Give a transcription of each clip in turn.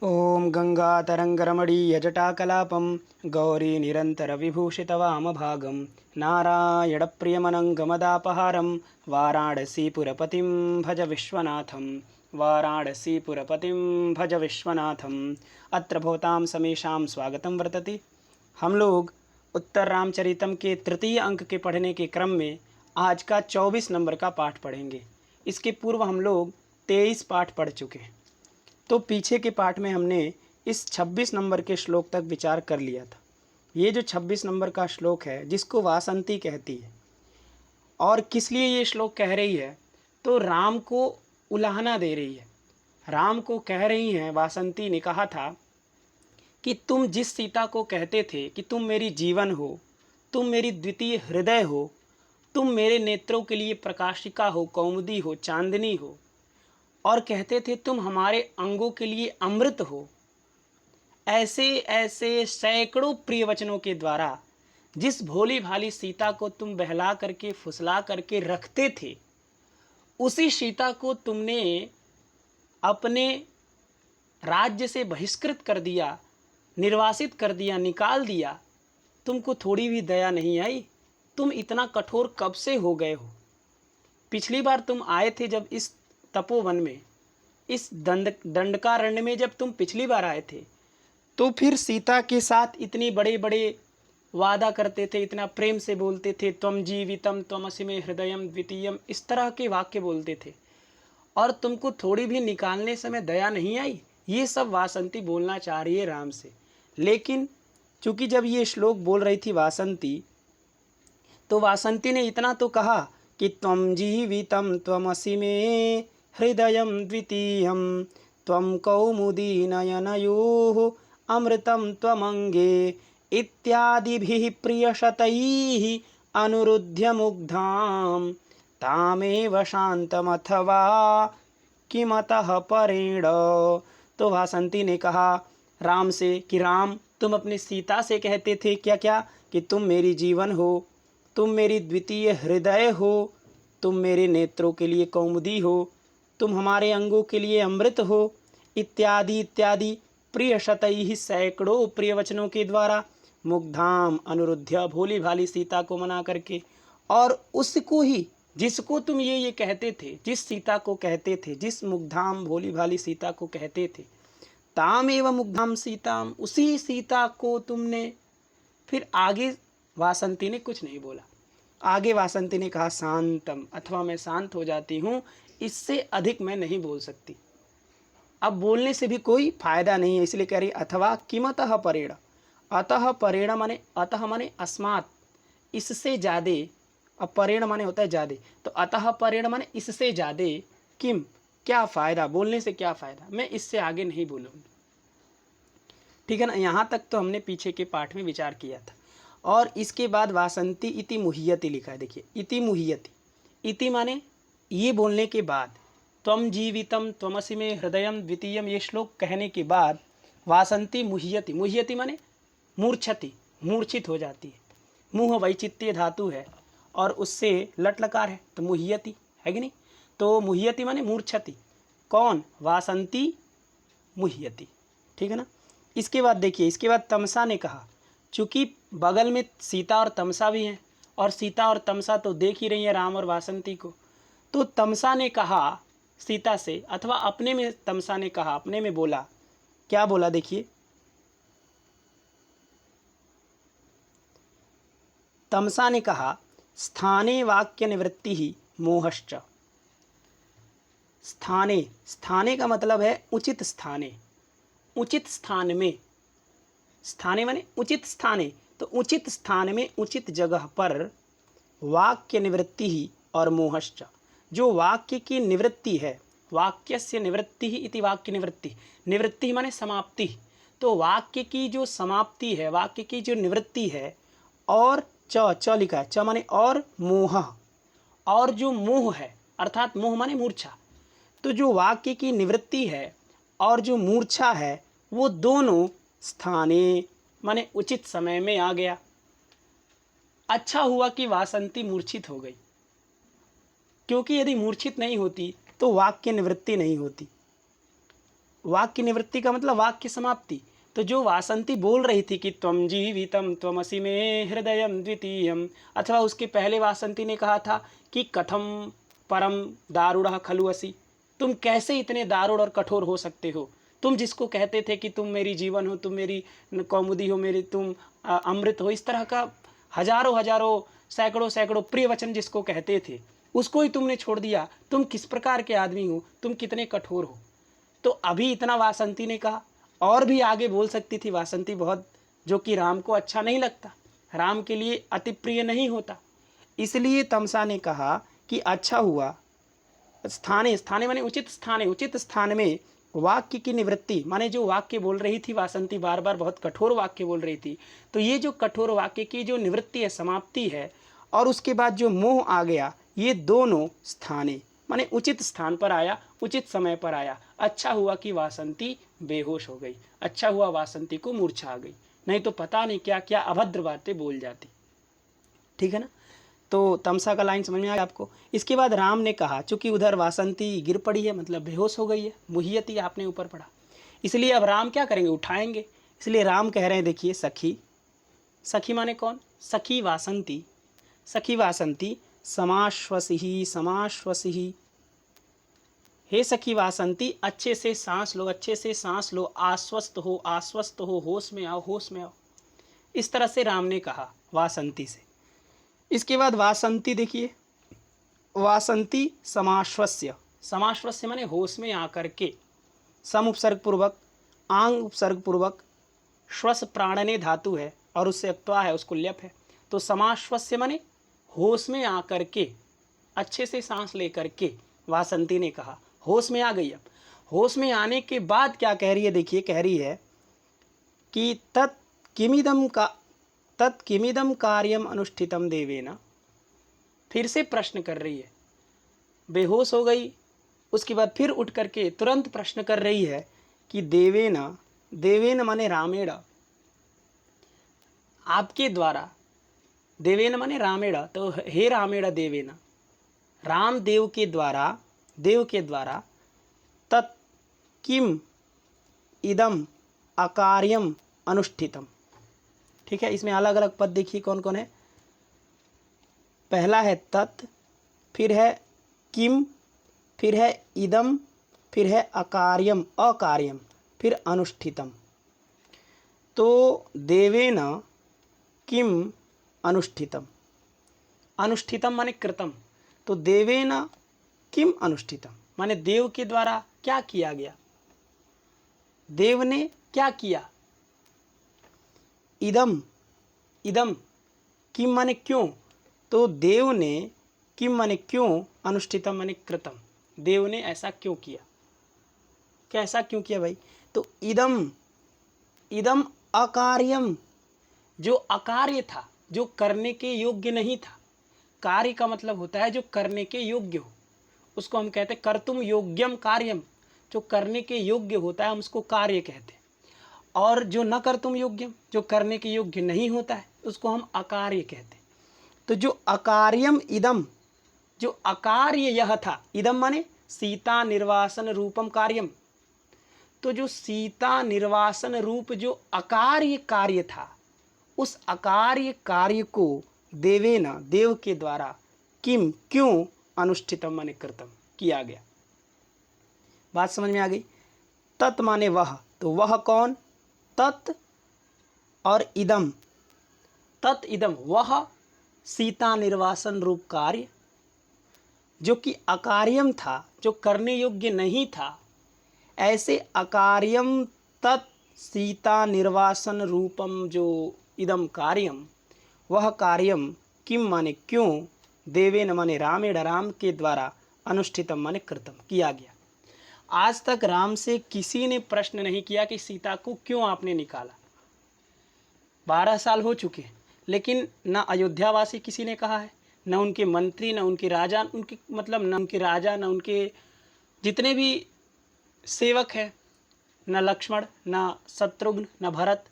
ॐ गङ्गातरङ्गरमणीयजटाकलापं गौरीनिरन्तरविभूषितवामभागं नारायणप्रियमनङ्गमदापहारं वाराणसीपुरपतिं भज विश्वनाथं वाराणसीपुरपतिं भज विश्वनाथम्। अत्र भवतां समेषां स्वागतं वर्तते। हम लोग उत्तर रामचरितम के तृतीय अंक के पढ़ने के क्रम में आज का 24 नंबर का पाठ पढ़ेंगे। इसके पूर्व हम लोग 23 पाठ पढ़ चुके हैं। तो पीछे के पाठ में हमने इस 26 नंबर के श्लोक तक विचार कर लिया था। ये जो 26 नंबर का श्लोक है जिसको वासंती कहती है, और किस लिए ये श्लोक कह रही है, तो राम को उलाहना दे रही है। राम को कह रही हैं, वासंती ने कहा था कि तुम जिस सीता को कहते थे कि तुम मेरी जीवन हो, तुम मेरी द्वितीय हृदय हो, तुम मेरे नेत्रों के लिए प्रकाशिका हो, कौमुदी हो, चांदनी हो, और कहते थे तुम हमारे अंगों के लिए अमृत हो, ऐसे ऐसे सैकड़ों प्रिय वचनों के द्वारा जिस भोली भाली सीता को तुम बहला करके फुसला करके रखते थे, उसी सीता को तुमने अपने राज्य से बहिष्कृत कर दिया, निर्वासित कर दिया, निकाल दिया। तुमको थोड़ी भी दया नहीं आई? तुम इतना कठोर कब से हो गए हो? पिछली बार तुम आए थे जब इस तपोवन में, इस दंडकारण्य में जब तुम पिछली बार आए थे, तो फिर सीता के साथ इतने बड़े बड़े वादा करते थे, इतना प्रेम से बोलते थे, त्वम जीवितम त्वमसि मे हृदयम द्वितीयम, इस तरह के वाक्य बोलते थे, और तुमको थोड़ी भी निकालने समय दया नहीं आई? ये सब वासंती बोलना चाह रही है राम से। लेकिन चूंकि जब ये श्लोक बोल रही थी वासंती, तो वासंती ने इतना तो कहा कि त्वं जीवितं त्वमसि मे हृदयं द्वितीयं त्वं कौमुदी नयनयोः अमृतं त्वमंगे इत्यादिभिः प्रियशतैः अनुरुध्य मुग्धां तामेव शान्तमथवा किमतः परेण। तो वासंती ने कहा राम से कि राम, तुम अपनी सीता से कहते थे क्या क्या कि तुम मेरी जीवन हो, तुम मेरी द्वितीय हृदय हो, तुम मेरे नेत्रों के लिए कौमुदी हो, तुम हमारे अंगों के लिए अमृत हो, इत्यादि इत्यादि प्रिय शतैः सैकड़ों प्रिय वचनों के द्वारा मुग्धाम अनुरुध्य, भोली भाली सीता को मना करके, और उसको ही जिसको तुम ये कहते थे, जिस सीता को कहते थे, जिस मुग्धाम भोली भाली सीता को कहते थे, ताम एवं मुग्धाम सीताम, उसी सीता को तुमने। फिर आगे वासंती ने कुछ नहीं बोला। आगे वासंती ने कहा शांतम, अथवा मैं शांत हो जाती हूँ, इससे अधिक मैं नहीं बोल सकती। अब बोलने से भी कोई फायदा नहीं है, इसलिए कह रही अथवा किमतः परेण। अतः परेण माने, अतः माने अस्मात्, इससे ज्यादे। अब परेण माने होता है ज्यादे, तो अतः परेण माने इससे ज्यादे। किम, क्या फायदा, बोलने से क्या फायदा, मैं इससे आगे नहीं बोलूँगी। ठीक है ना। यहाँ तक तो हमने पीछे के पाठ में विचार किया था। और इसके बाद वासंती इति मुह्यति लिखा है, देखिए इति मुह्यति। इति माने ये बोलने के बाद, त्वम जीवितम त्वमसि मे हृदयम द्वितीयम, ये श्लोक कहने के बाद वासंती मुह्यति, मुह्यति माने मूर्छति, मूर्छित हो जाती है। मुह वैचित्य धातु है और उससे लट लकार है, तो मुह्यति है कि नहीं। तो मुह्यति माने मूर्छति। कौन? वासंती मुह्यति। ठीक है ना। इसके बाद देखिए, इसके बाद तमसा ने कहा, चूँकि बगल में सीता और तमसा भी हैं, और सीता और तमसा तो देख ही रही हैं राम और वासंती को, तो तमसा ने कहा सीता से, अथवा अपने में तमसा ने कहा, अपने में बोला, क्या बोला देखिए, तमसा ने कहा स्थाने वाक्य निवृत्ति ही मोहश्च। स्थाने, स्थाने का मतलब है उचित स्थाने, उचित स्थान में। स्थाने माने उचित स्थाने, तो उचित स्थान में, उचित जगह पर वाक्य निवृत्ति ही और मोहश्च, जो वाक्य की निवृत्ति है, वाक्यस्य निवृत्ति ही इति वाक्य निवृत्ति, निवृत्ति माने समाप्ति, तो वाक्य की जो समाप्ति है, वाक्य की जो निवृत्ति है, और च लिखा है, च माने और, मोह, और जो मोह है, अर्थात मोह माने मूर्छा, तो जो वाक्य की निवृत्ति है और जो मूर्छा है, वो दोनों स्थाने माने उचित समय में आ गया। अच्छा हुआ कि वासंती मूर्छित हो गई, क्योंकि यदि मूर्छित नहीं होती तो वाक्य निवृत्ति नहीं होती। वाक्य निवृत्ति का मतलब वाक्य समाप्ति। तो जो वासंती बोल रही थी कि त्वम जीवितम त्वमसि मे हृदयम द्वितीयम, अथवा उसके पहले वासंती ने कहा था कि कथम परम दारुणः खलु असि, तुम कैसे इतने दारुण और कठोर हो सकते हो, तुम जिसको कहते थे कि तुम मेरी जीवन हो, तुम मेरी कौमुदी हो, मेरी तुम अमृत हो, इस तरह का हजारों हजारों सैकड़ों सैकड़ों प्रिय वचन जिसको कहते थे, उसको ही तुमने छोड़ दिया, तुम किस प्रकार के आदमी हो, तुम कितने कठोर हो। तो अभी इतना वासंती ने कहा, और भी आगे बोल सकती थी वासंती बहुत, जो कि राम को अच्छा नहीं लगता, राम के लिए अति प्रिय नहीं होता। इसलिए तमसा ने कहा कि अच्छा हुआ, स्थाने स्थाने माने उचित स्थाने, उचित स्थान में वाक्य की निवृत्ति, माने जो वाक्य बोल रही थी वासंती, बार बार बहुत कठोर वाक्य बोल रही थी, तो ये जो कठोर वाक्य की जो निवृत्ति है, समाप्ति है, और उसके बाद जो मोह आ गया, ये दोनों स्थाने माने उचित स्थान पर आया, उचित समय पर आया। अच्छा हुआ कि वासंती बेहोश हो गई, अच्छा हुआ वासंती को मूर्छा आ गई, नहीं तो पता नहीं क्या क्या अभद्र बातें बोल जाती। ठीक है ना। तो तमसा का लाइन समझ में आ गया आपको। इसके बाद राम ने कहा, चूंकि उधर वासंती गिर पड़ी है, मतलब बेहोश हो गई है, मुहियती आपने ऊपर पड़ा, इसलिए अब राम क्या करेंगे, उठाएंगे। इसलिए राम कह रहे हैं, देखिए सखी, सखी माने कौन, सखी वासंती, सखी वासंती समाश्वसी समाश्वसी, हे सखी वासंती अच्छे से सांस लो, अच्छे से सांस लो, आश्वस्त हो, आश्वस्त हो, होश में आओ, होश में आओ। इस तरह से राम ने कहा वासंती से। इसके बाद वासंती देखिए, वासंती समाश्वस्य, समाश्वस्य माने होश में आकर के, सम उपसर्ग पूर्वक, आंग उपसर्ग पूर्वक, श्वस प्राणने धातु है और उससे अक्त्वा है, उसको ल्यप है, तो समाश्वस्य माने होश में आकर के, अच्छे से सांस लेकर के। वासंती ने कहा होश में आ गई। अब होश में आने के बाद क्या कह रही है, देखिए कह रही है कि तत् किमिदम कार्यम अनुष्ठितम देवेना, फिर से प्रश्न कर रही है, बेहोश हो गई, उसके बाद फिर उठ करके तुरंत प्रश्न कर रही है कि देवेना, देवेन माने रामेण, आपके द्वारा, देवेन माने रामेण, तो हे रामेण देवेन, राम देव के द्वारा, देव के द्वारा, तत् किम इदम अकार्यम अनुष्ठितम। ठीक है, इसमें अलग अलग पद देखिए कौन कौन है। पहला है तत्, फिर है किम, फिर है इदम, फिर है अकार्यम, अकार्यम, फिर अनुष्ठितम। तो देवेन किम अनुष्ठितम, अनुष्ठितम माने कृतम, तो देवेन किम अनुष्ठितम माने देव के द्वारा क्या किया गया, देव ने क्या किया। इदम, इदम किम माने क्यों, तो देव ने, किम माने क्यों, अनुष्ठितम माने कृतम, देव ने ऐसा क्यों किया, कैसा क्यों किया भाई। तो इदम, इदम अकार्यम, जो अकार्य था, जो करने के योग्य नहीं था, कार्य का मतलब होता है जो करने के योग्य हो, उसको हम कहते हैं कर्तुम योग्यम कार्यम, जो करने के योग्य होता है हम उसको कार्य कहते हैं, और जो न कर्तुम योग्यम, जो करने के योग्य नहीं होता है, उसको हम अकार्य कहते हैं। तो जो अकार्यम इदम, जो अकार्य यह था, इदम माने सीता निर्वासन रूपम कार्यम, तो जो सीता निर्वासन रूप जो अकार्य कार्य था, उस अकार्य कार्य को देवेना, देव के द्वारा, किम क्यों, अनुष्ठितम माने कृतम, किया गया। बात समझ में आ गई। तत् माने वह, तो वह कौन, तत् और इदम, तत् इदम, वह सीता निर्वासन रूप कार्य जो कि अकार्यम था, जो करने योग्य नहीं था, ऐसे अकार्यम तत् सीता निर्वासन रूपम जो इदम कार्यम, वह कार्यम किम माने क्यों, देवेन माने रामेण, राम के द्वारा, अनुष्ठितम माने कृतम, किया गया। आज तक राम से किसी ने प्रश्न नहीं किया कि सीता को क्यों आपने निकाला। 12 साल हो चुके, लेकिन न अयोध्यावासी किसी ने कहा है, न उनके मंत्री, न उनके राजा, उनके मतलब न उनके राजा, न उनके जितने भी सेवक हैं, न लक्ष्मण, न शत्रुघ्न, न भरत,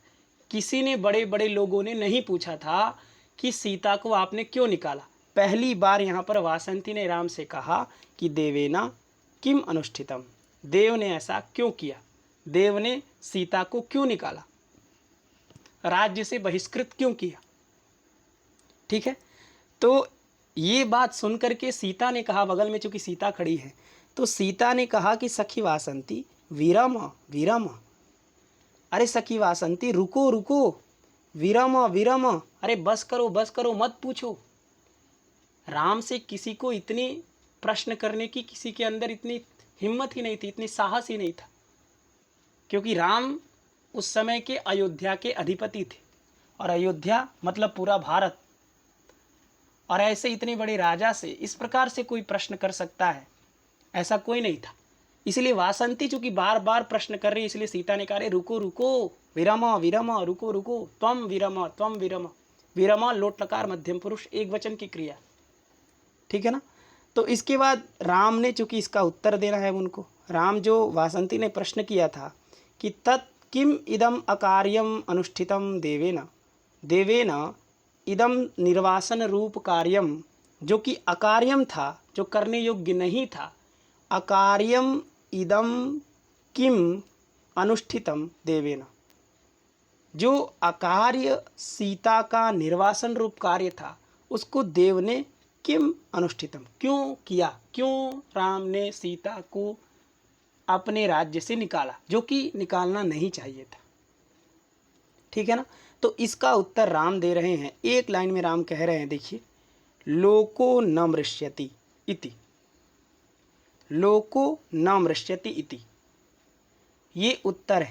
किसी ने, बड़े बड़े लोगों ने नहीं पूछा था कि सीता को आपने क्यों निकाला। पहली बार यहाँ पर वासंती ने राम से कहा कि देवेना किम अनुष्ठितम, देव ने ऐसा क्यों किया। देव ने सीता को क्यों निकाला, राज्य से बहिष्कृत क्यों किया। ठीक है, तो ये बात सुन करके सीता ने कहा, बगल में चूंकि सीता खड़ी है, तो सीता ने कहा कि सखी वासंती वीरम वीरम, अरे सखी वासंती रुको रुको, वीरम वीरम, अरे बस करो मत पूछो। राम से किसी को इतनी प्रश्न करने की किसी के अंदर इतनी हिम्मत ही नहीं थी, इतनी साहस ही नहीं था, क्योंकि राम उस समय के अयोध्या के अधिपति थे, और अयोध्या मतलब पूरा भारत, और ऐसे इतने बड़े राजा से इस प्रकार से कोई प्रश्न कर सकता है, ऐसा कोई नहीं था। इसलिए वासंती चूंकि बार बार प्रश्न कर रही, इसलिए सीता ने कहा रुको रुको, विरम विरम, रुको रुको, त्वम विरम त्वम विरम। विरम लोट लकार मध्यम पुरुष एक वचन की क्रिया, ठीक है ना। तो इसके बाद राम ने चूंकि इसका उत्तर देना है उनको, राम जो वासंती ने प्रश्न किया था कि तत् किम इदम अकार्यम अनुष्ठितम देवेन, देवेन इदम निर्वासन रूप कार्यम, जो कि अकार्यम था, जो करने योग्य नहीं था, अकार्यम इदम किम अनुष्ठितम देवेन, जो अकार्य सीता का निर्वासन रूप कार्य था उसको देव ने किम अनुष्ठितम क्यों किया, क्यों राम ने सीता को अपने राज्य से निकाला, जो कि निकालना नहीं चाहिए था। ठीक है ना। तो इसका उत्तर राम दे रहे हैं, एक लाइन में राम कह रहे हैं, देखिए, लोको न मृष्यति इति, लोको न मृष्यति इति, ये उत्तर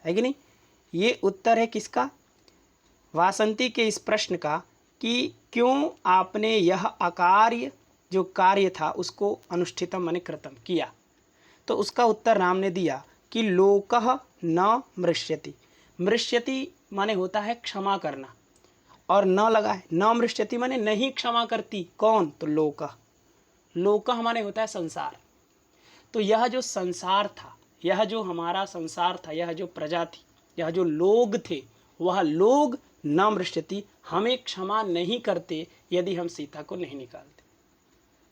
है कि नहीं। ये उत्तर है किसका, वासंती के इस प्रश्न का कि क्यों आपने यह अकार्य जो कार्य था उसको अनुष्ठितम माने कृतम किया। तो उसका उत्तर राम ने दिया कि लोकः न मृष्यति, मृष्यति माने होता है क्षमा करना, और न लगा है, न मृष्यति माने नहीं क्षमा करती, कौन, तो लोकः, लोकः माने होता है संसार। तो यह जो संसार था, यह जो हमारा संसार था, यह जो प्रजा थी, यह जो लोग थे, वह लोग न मृष्यति, हमें क्षमा नहीं करते यदि हम सीता को नहीं निकालते,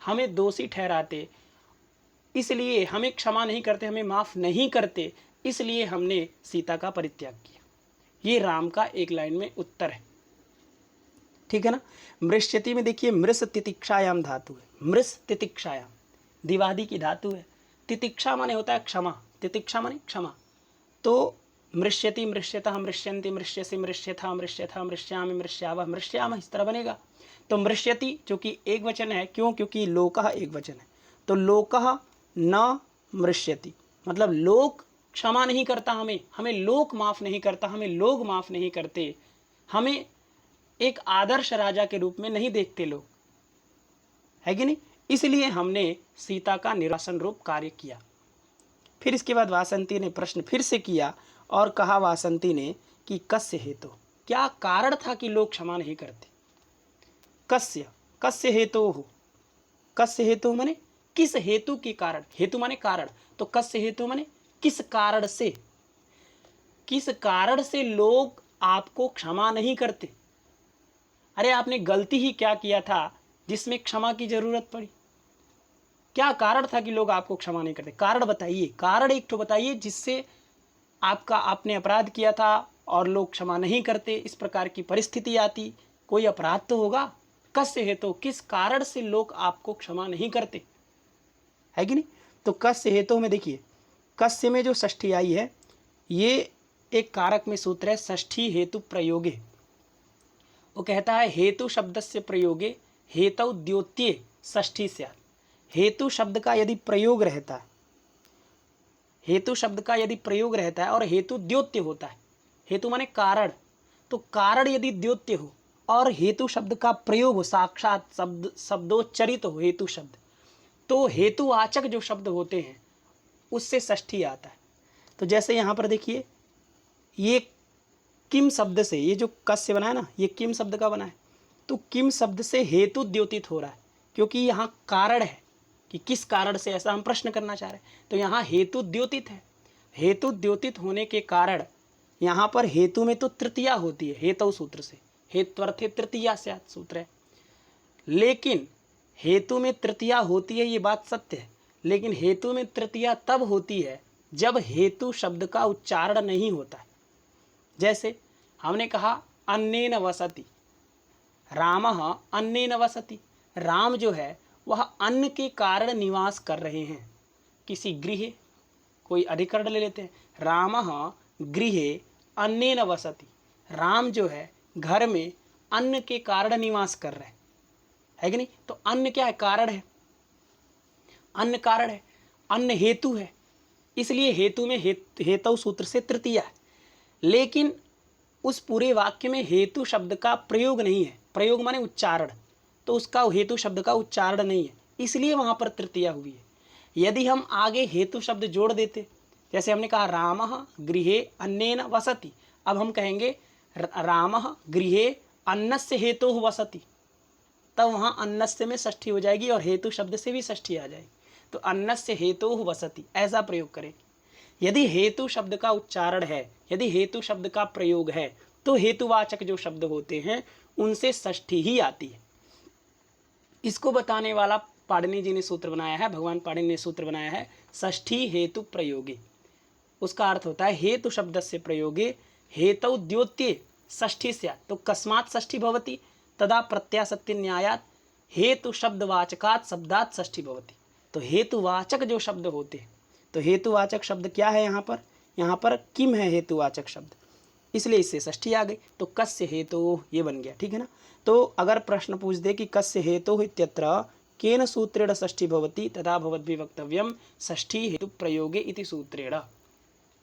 हमें दोषी ठहराते, इसलिए हमें क्षमा नहीं करते, हमें माफ नहीं करते, इसलिए हमने सीता का परित्याग किया। ये राम का एक लाइन में उत्तर है। ठीक है ना। मृष्यति में देखिए मृष तितिक्षायाम धातु है, मृष तितिक्षायाम दिवादी की धातु है। तितिक्षा माने होता है क्षमा, तितिक्षा माने क्षमा। तो मृष्यति मृष्यतः मृष्यन्ति मृष्यसि मृष्यथा मृष्यथा मृष्यामि मृष्यावः मृष्यामः, इस तरह बनेगा। तो मृष्यति जो कि एक वचन है, क्यों, क्योंकि लोकः एक वचन है, तो लोकः न मृष्यति मतलब लोक क्षमा नहीं करता, हमें लोक माफ नहीं करता, हमें लोग माफ नहीं करते, हमें एक आदर्श राजा के रूप में नहीं देखते लोग, है कि नहीं। इसलिए हमने सीता का निर्वासन रूप कार्य किया। फिर इसके बाद वासंती ने प्रश्न फिर से किया और कहा वासंती ने कि कस्य हेतु, क्या कारण था कि लोग क्षमा नहीं करते। कस्य, कस्य हेतु हो, कस्य हेतु माने किस हेतु के कारण, हेतु माने कारण, तो कस्य हेतु माने किस कारण से, किस कारण से लोग आपको क्षमा नहीं करते। अरे आपने गलती ही क्या किया था जिसमें क्षमा की जरूरत पड़ी, क्या कारण था कि लोग आपको क्षमा नहीं करते, कारण बताइए, कारण एक तो बताइए जिससे आपने अपराध किया था और लोग क्षमा नहीं करते, इस प्रकार की परिस्थिति आती, कोई अपराध तो होगा। कस्य हेतु, किस कारण से लोग आपको क्षमा नहीं करते, है कि नहीं। तो कस्य हेतु में देखिए, कस्य में जो षष्ठी आई है ये एक कारक में सूत्र है, षष्ठी हेतु प्रयोगे। वो कहता है हेतु शब्द से प्रयोगे हेतु द्योत्ये षष्ठी स्यात्। हेतु शब्द का यदि प्रयोग रहता है, हेतु शब्द का यदि प्रयोग रहता है और हेतु द्योत्य होता है, हेतु माने कारण, तो कारण यदि द्योत्य हो और हेतु शब्द का प्रयोग हो, साक्षात शब्दोच्चरित हो हेतु शब्द, तो हेतुवाचक जो शब्द होते हैं उससे षष्ठी आता है। तो जैसे यहाँ पर देखिए, ये किम शब्द से, ये जो कस्य बना है ना, ये किम शब्द का बना है, तो किम शब्द से हेतु द्योतित हो रहा है, क्योंकि यहाँ कारण है कि किस कारण से, ऐसा हम प्रश्न करना चाह रहे हैं। तो यहाँ हेतु द्योतित है, हेतु द्योतित होने के कारण यहाँ पर हेतु में तो तृतीया होती है, हेतु सूत्र से, हेत्वर्थे तृतीया स्यात् सूत्र है। लेकिन हेतु में तृतीया होती है, ये बात सत्य है, लेकिन हेतु में तृतीया तब होती है जब हेतु शब्द का उच्चारण नहीं होता है। जैसे हमने कहा अन्नेन वसति, रामः अन्नेन वसति। राम जो है वह अन्न के कारण निवास कर रहे हैं। किसी गृह, कोई अधिकरण ले लेते हैं, रामः गृहे अन्नेन वसति। राम जो है घर में अन्न के कारण निवास कर रहे हैं, है कि नहीं। तो अन्न क्या है? कारण है। अन्न कारण है, अन्न हेतु है, इसलिए हेतु में हेतु सूत्र से तृतीया है। लेकिन उस पूरे वाक्य में हेतु शब्द का प्रयोग नहीं है। प्रयोग माने उच्चारण, तो उसका हेतु शब्द का उच्चारण नहीं है, इसलिए वहाँ पर तृतीया हुई है। यदि हम आगे हेतु शब्द जोड़ देते, जैसे हमने कहा रामः गृहे अन्नेन वसति, अब हम कहेंगे रामः गृहे अन्नस्य हेतुः वसति, तब वहाँ अन्नस्य में षष्ठी हो जाएगी और हेतु शब्द से भी षष्ठी आ जाएगी। तो अन्नस्य हेतुः वसति ऐसा प्रयोग करें। यदि हेतु शब्द का उच्चारण है, यदि हेतु शब्द का प्रयोग है, तो हेतुवाचक जो शब्द होते हैं उनसे षष्ठी ही आती है। इसको बताने वाला पाणिनि जी ने सूत्र बनाया है, भगवान पाणिनि ने सूत्र बनाया है षष्ठी हेतु प्रयोगे। उसका अर्थ होता है हेतु शब्द से प्रयोगे हेतु द्योत्ये षष्ठी स्यात्। तो कस्मात् षष्ठी भवति? तदा प्रत्यासत्ति न्यायात् हेतु शब्दवाचकात् शब्दात् षष्ठी भवति। तो हेतुवाचक जो शब्द होते हैं, तो हेतुवाचक शब्द क्या है यहाँ पर? यहाँ पर किम है हेतुवाचक शब्द, इसलिए इससे षष्ठी आ गई। तो कस्य हेतु ये बन गया, ठीक है ना। तो अगर प्रश्न पूछ दे कि कस्य हेतु इत्यत्र केन सूत्रेण षष्ठी भवति तथा भवद्भिः वक्तव्यम षष्ठी हेतु प्रयोगे इति सूत्रेण,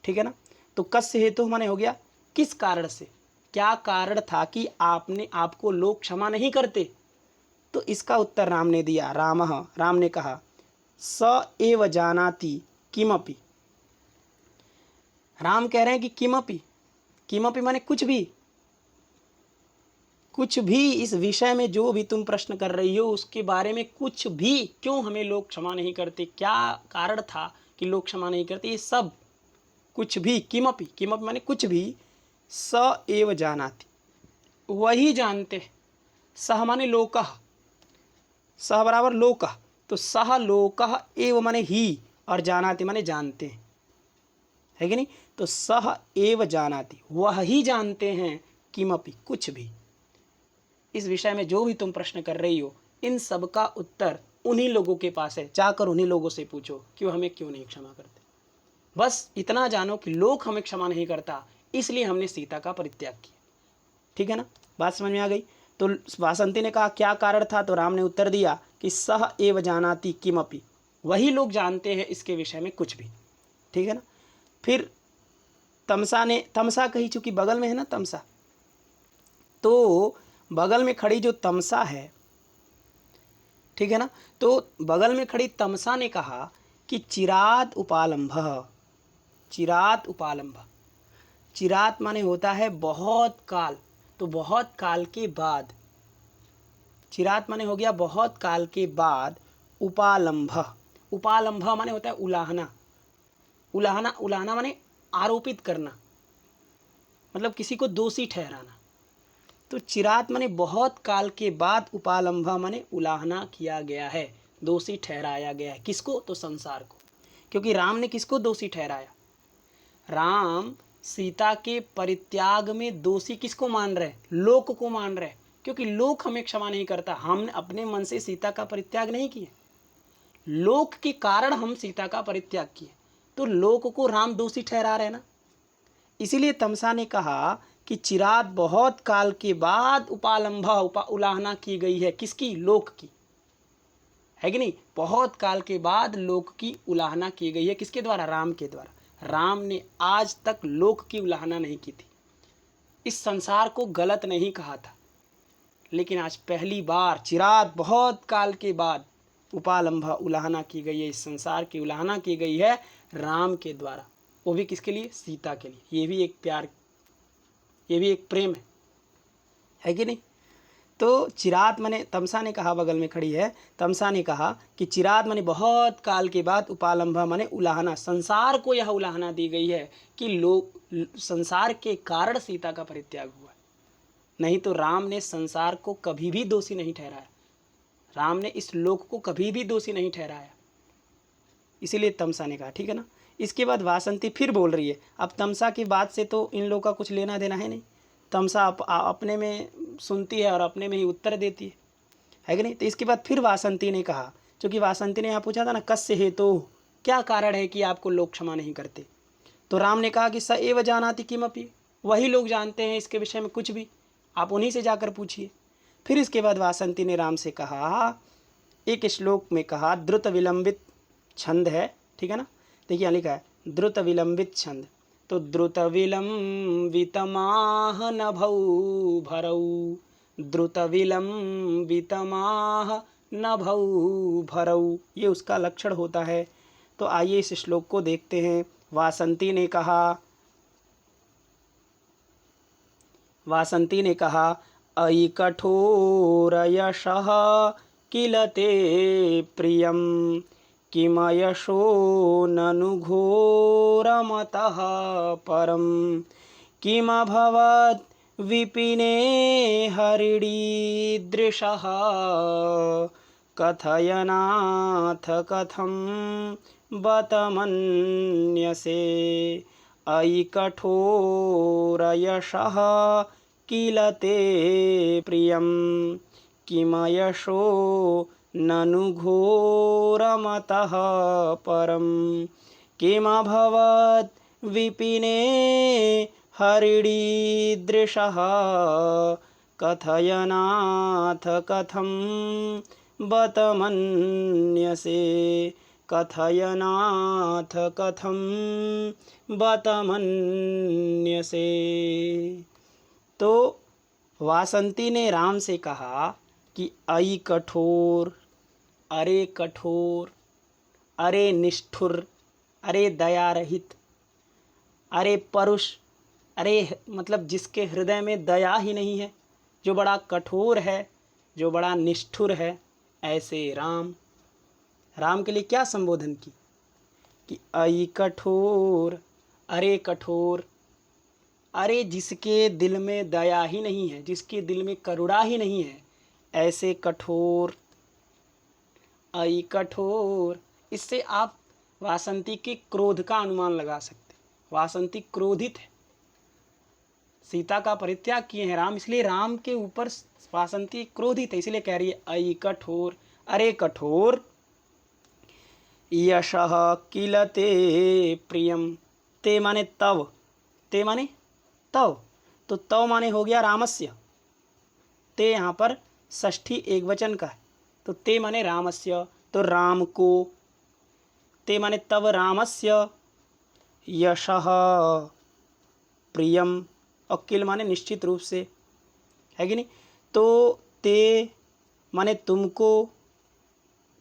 ठीक है ना। तो कस्य हेतु माने हो गया किस कारण से, क्या कारण था कि आपको लोग क्षमा नहीं करते। तो इसका उत्तर राम ने दिया। राम ने कहा स एव जानाति किमपि। राम कह रहे हैं कि किमपि, किमपि माने कुछ भी, कुछ भी इस विषय में जो भी तुम प्रश्न कर रही हो उसके बारे में कुछ भी, क्यों हमें लोग क्षमा नहीं करते, क्या कारण था कि लोग क्षमा नहीं करते, ये सब कुछ भी, किमपि, किमपि माने कुछ भी, स एव जानाति वही जानते। सह माने लोकः, सह बराबर लोकः, तो सह लोकः एव माने ही और जानाति माने जानते हैं, है कि नहीं। तो सह एव जानाति वह ही जानते हैं, किमपि कुछ भी, इस विषय में जो भी तुम प्रश्न कर रही हो इन सब का उत्तर उन्हीं लोगों के पास है। जाकर उन्हीं लोगों से पूछो कि वो हमें क्यों नहीं क्षमा करते। बस इतना जानो कि लोग हमें क्षमा नहीं करता, इसलिए हमने सीता का परित्याग किया, ठीक है ना। बात समझ में आ गई। तो वासंती ने कहा क्या कारण था, तो राम ने उत्तर दिया कि सह एव जानाति किमपि, वही लोग जानते हैं इसके विषय में कुछ भी, ठीक है ना। फिर तमसा ने, तमसा कही चूंकि बगल में है ना तमसा, तो बगल में खड़ी जो तमसा है, ठीक है ना, तो बगल में खड़ी तमसा ने कहा कि चिरात उपालंभ, चिरात उपालंभ, चिरात माने होता है बहुत काल, तो बहुत काल के बाद, चिरात माने हो गया बहुत काल के बाद, उपालंभ, उपालंभ माने होता है उलाहना, उलाहना, उलाहना माने आरोपित करना, मतलब किसी को दोषी ठहराना। तो चिरात माने बहुत काल के बाद, उपालंभ माने उलाहना किया गया है, दोषी ठहराया गया है। किसको? तो संसार को। क्योंकि राम ने किसको दोषी ठहराया? राम सीता के परित्याग में दोषी किसको मान रहे? लोक को मान रहे, क्योंकि लोक हमें क्षमा नहीं करता। हमने अपने मन से सीता का परित्याग नहीं किया, लोक के कारण हम सीता का परित्याग किए, तो लोक को राम दोषी ठहरा रहे ना। इसीलिए तमसा ने कहा कि चिरात बहुत काल के बाद उपालंभा, उलाहना की गई है, किसकी? लोक की, है कि नहीं। बहुत काल के बाद लोक की उलाहना की गई है, किसके द्वारा? राम के द्वारा। राम ने आज तक लोक की उलाहना नहीं की थी, इस संसार को गलत नहीं कहा था, लेकिन आज पहली बार चिरात बहुत काल के बाद उपालंभा उलाहना की गई है, इस संसार की उलाहना की गई है राम के द्वारा, वो भी किसके लिए? सीता के लिए। ये भी एक प्यार, ये भी एक प्रेम है कि नहीं। तो चिरात माने, तमसा ने कहा, बगल में खड़ी है तमसा ने कहा कि चिरात माने बहुत काल के बाद, उपालंभा माने उलाहना, संसार को यह उलाहना दी गई है कि लोग, संसार के कारण सीता का परित्याग हुआ, नहीं तो राम ने संसार को कभी भी दोषी नहीं ठहराया, राम ने इस लोक को कभी भी दोषी नहीं ठहराया। इसीलिए तमसा ने कहा, ठीक है ना। इसके बाद वासंती फिर बोल रही है। अब तमसा की बात से तो इन लोगों का कुछ लेना देना है नहीं, तमसा अपने में सुनती है और अपने में ही उत्तर देती है कि नहीं। तो इसके बाद फिर वासंती ने कहा, क्योंकि वासंती ने यहाँ पूछा था ना, कस्य हेतु, क्या कारण है कि आपको लोग क्षमा नहीं करते। तो राम ने कहा कि स एव जानाति किमपि, वही लोग जानते हैं इसके विषय में कुछ भी, आप उन्हीं से जाकर पूछिए। फिर इसके बाद वासंती ने राम से कहा, एक श्लोक में कहा, द्रुत विलंबित छंद है, ठीक है ना। देखिए यहाँ लिखा है द्रुत विलंबित छंद, तो द्रुत विलंबितमाह नभौ भरौ, द्रुत विलंबितमाह नभौ भरौ, ये उसका लक्षण होता है। तो आइए इस श्लोक को देखते हैं। वासंती ने कहा अयि कठोर यशः किल ते प्रियं किमयशो ननु घोरमतः परं किमभवत् विपिने हरिणीदृशः कथयनाथ कथं बत मन्यसे अयि कठोर यशः किल ते प्रियं किमयशो ननु घोरमतः परं किमभवत् विपिने हरिणीदृशः कथयनाथ कथं बत मन्यसे कथयनाथ कथं बत मन्यसे। तो वासंती ने राम से कहा कि अयि कठोर, अरे कठोर, अरे निष्ठुर, अरे दया रहित, अरे परुष, अरे मतलब जिसके हृदय में दया ही नहीं है, जो बड़ा कठोर है, जो बड़ा निष्ठुर है, ऐसे राम के लिए क्या संबोधन की कि अयि कठोर, अरे कठोर, अरे जिसके दिल में दया ही नहीं है, जिसके दिल में करुणा ही नहीं है, ऐसे कठोर, अयि कठोर। इससे आप वासंती के क्रोध का अनुमान लगा सकते। वासंती क्रोधित है, सीता का परित्याग किए हैं राम, इसलिए राम के ऊपर वासंती क्रोधित है, इसलिए कह रही है अयि कठोर, अरे कठोर, यशः किल ते प्रियम, ते माने तव, ते माने तव, तो तव माने हो गया रामस्य, ते यहाँ पर षष्ठी एकवचन का है, तो ते माने रामस्य, तो राम को, ते माने तव रामस्य, यशः प्रियम, और किल माने निश्चित रूप से, है कि नहीं। तो ते माने तुमको,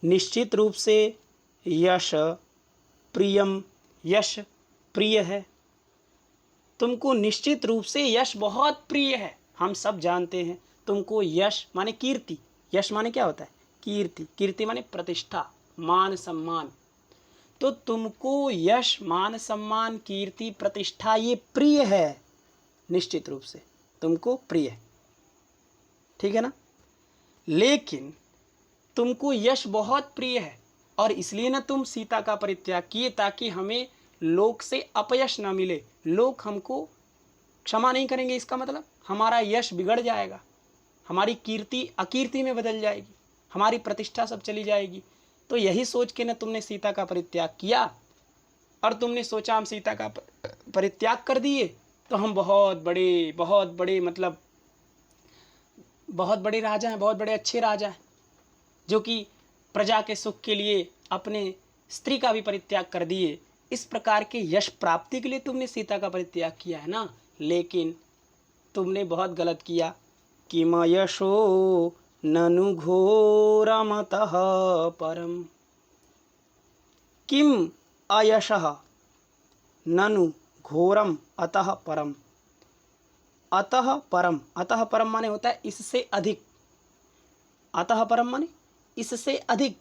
निश्चित रूप से, यश प्रियम, यश प्रिय है, तुमको निश्चित रूप से यश बहुत प्रिय है। हम सब जानते हैं तुमको यश माने कीर्ति, यश माने क्या होता है, कीर्ति, कीर्ति माने प्रतिष्ठा, मान सम्मान, तो तुमको यश मान सम्मान कीर्ति प्रतिष्ठा ये प्रिय है, निश्चित रूप से तुमको प्रिय है, ठीक है ना। लेकिन तुमको यश बहुत प्रिय है और इसलिए ना तुम सीता का परित्याग किए, ताकि हमें लोक से अपयश ना मिले, लोग हमको क्षमा नहीं करेंगे, इसका मतलब हमारा यश बिगड़ जाएगा, हमारी कीर्ति अकीर्ति में बदल जाएगी, हमारी प्रतिष्ठा सब चली जाएगी। तो यही सोच के ना तुमने सीता का परित्याग किया और तुमने सोचा हम सीता का परित्याग कर दिए तो हम बहुत बड़े मतलब बहुत बड़े राजा हैं, बहुत बड़े अच्छे राजा हैं, जो कि प्रजा के सुख के लिए अपने स्त्री का भी परित्याग कर दिए। इस प्रकार के यश प्राप्ति के लिए तुमने सीता का परित्याग किया है ना, लेकिन तुमने बहुत गलत किया। किमयशो ननु घोरमतः परम, किम अयशः ननु घोरम अतः परम, अतः परम, अतः परम माने होता है इससे अधिक, अतः परम माने इससे अधिक,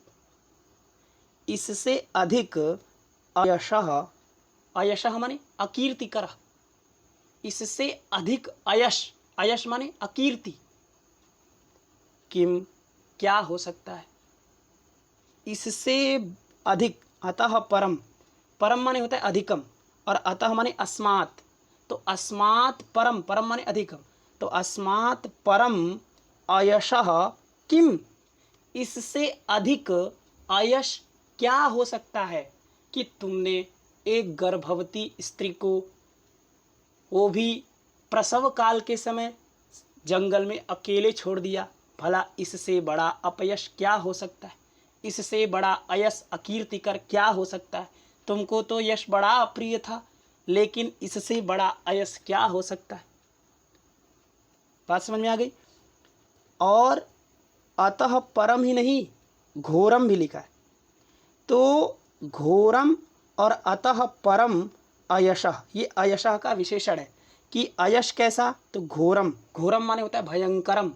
इससे अधिक अयशः, अयशः माने अकीर्तिकर, इससे अधिक अयश, अयश माने अकीर्ति, किम क्या हो सकता है, इससे अधिक, अतः परम परम माने होता है अधिकम, और अतः माने अस्मात्। तो अस्मात् परम, परम माने अधिकम, तो अस्मात् परम अयशः किम, इससे अधिक अयश क्या हो सकता है कि तुमने एक गर्भवती स्त्री को, वो भी प्रसव काल के समय, जंगल में अकेले छोड़ दिया। भला इससे बड़ा अपयश क्या हो सकता है, इससे बड़ा अयश अकीर्तिकर क्या हो सकता है। तुमको तो यश बड़ा अप्रिय था, लेकिन इससे बड़ा अयश क्या हो सकता है। बात समझ में आ गई। और अतः परम ही नहीं, घोरम भी लिखा है। तो घोरम और अतः परम अयशः, ये अयशः का विशेषण है कि अयश कैसा, तो घोरम, घोरम माने होता है भयंकरम,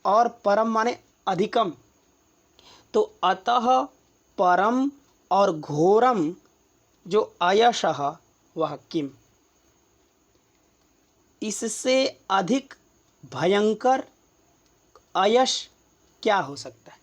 और परम माने अधिकम। तो अतः परम और घोरम जो अयशः वह किम, इससे अधिक भयंकर अयश क्या हो सकता है,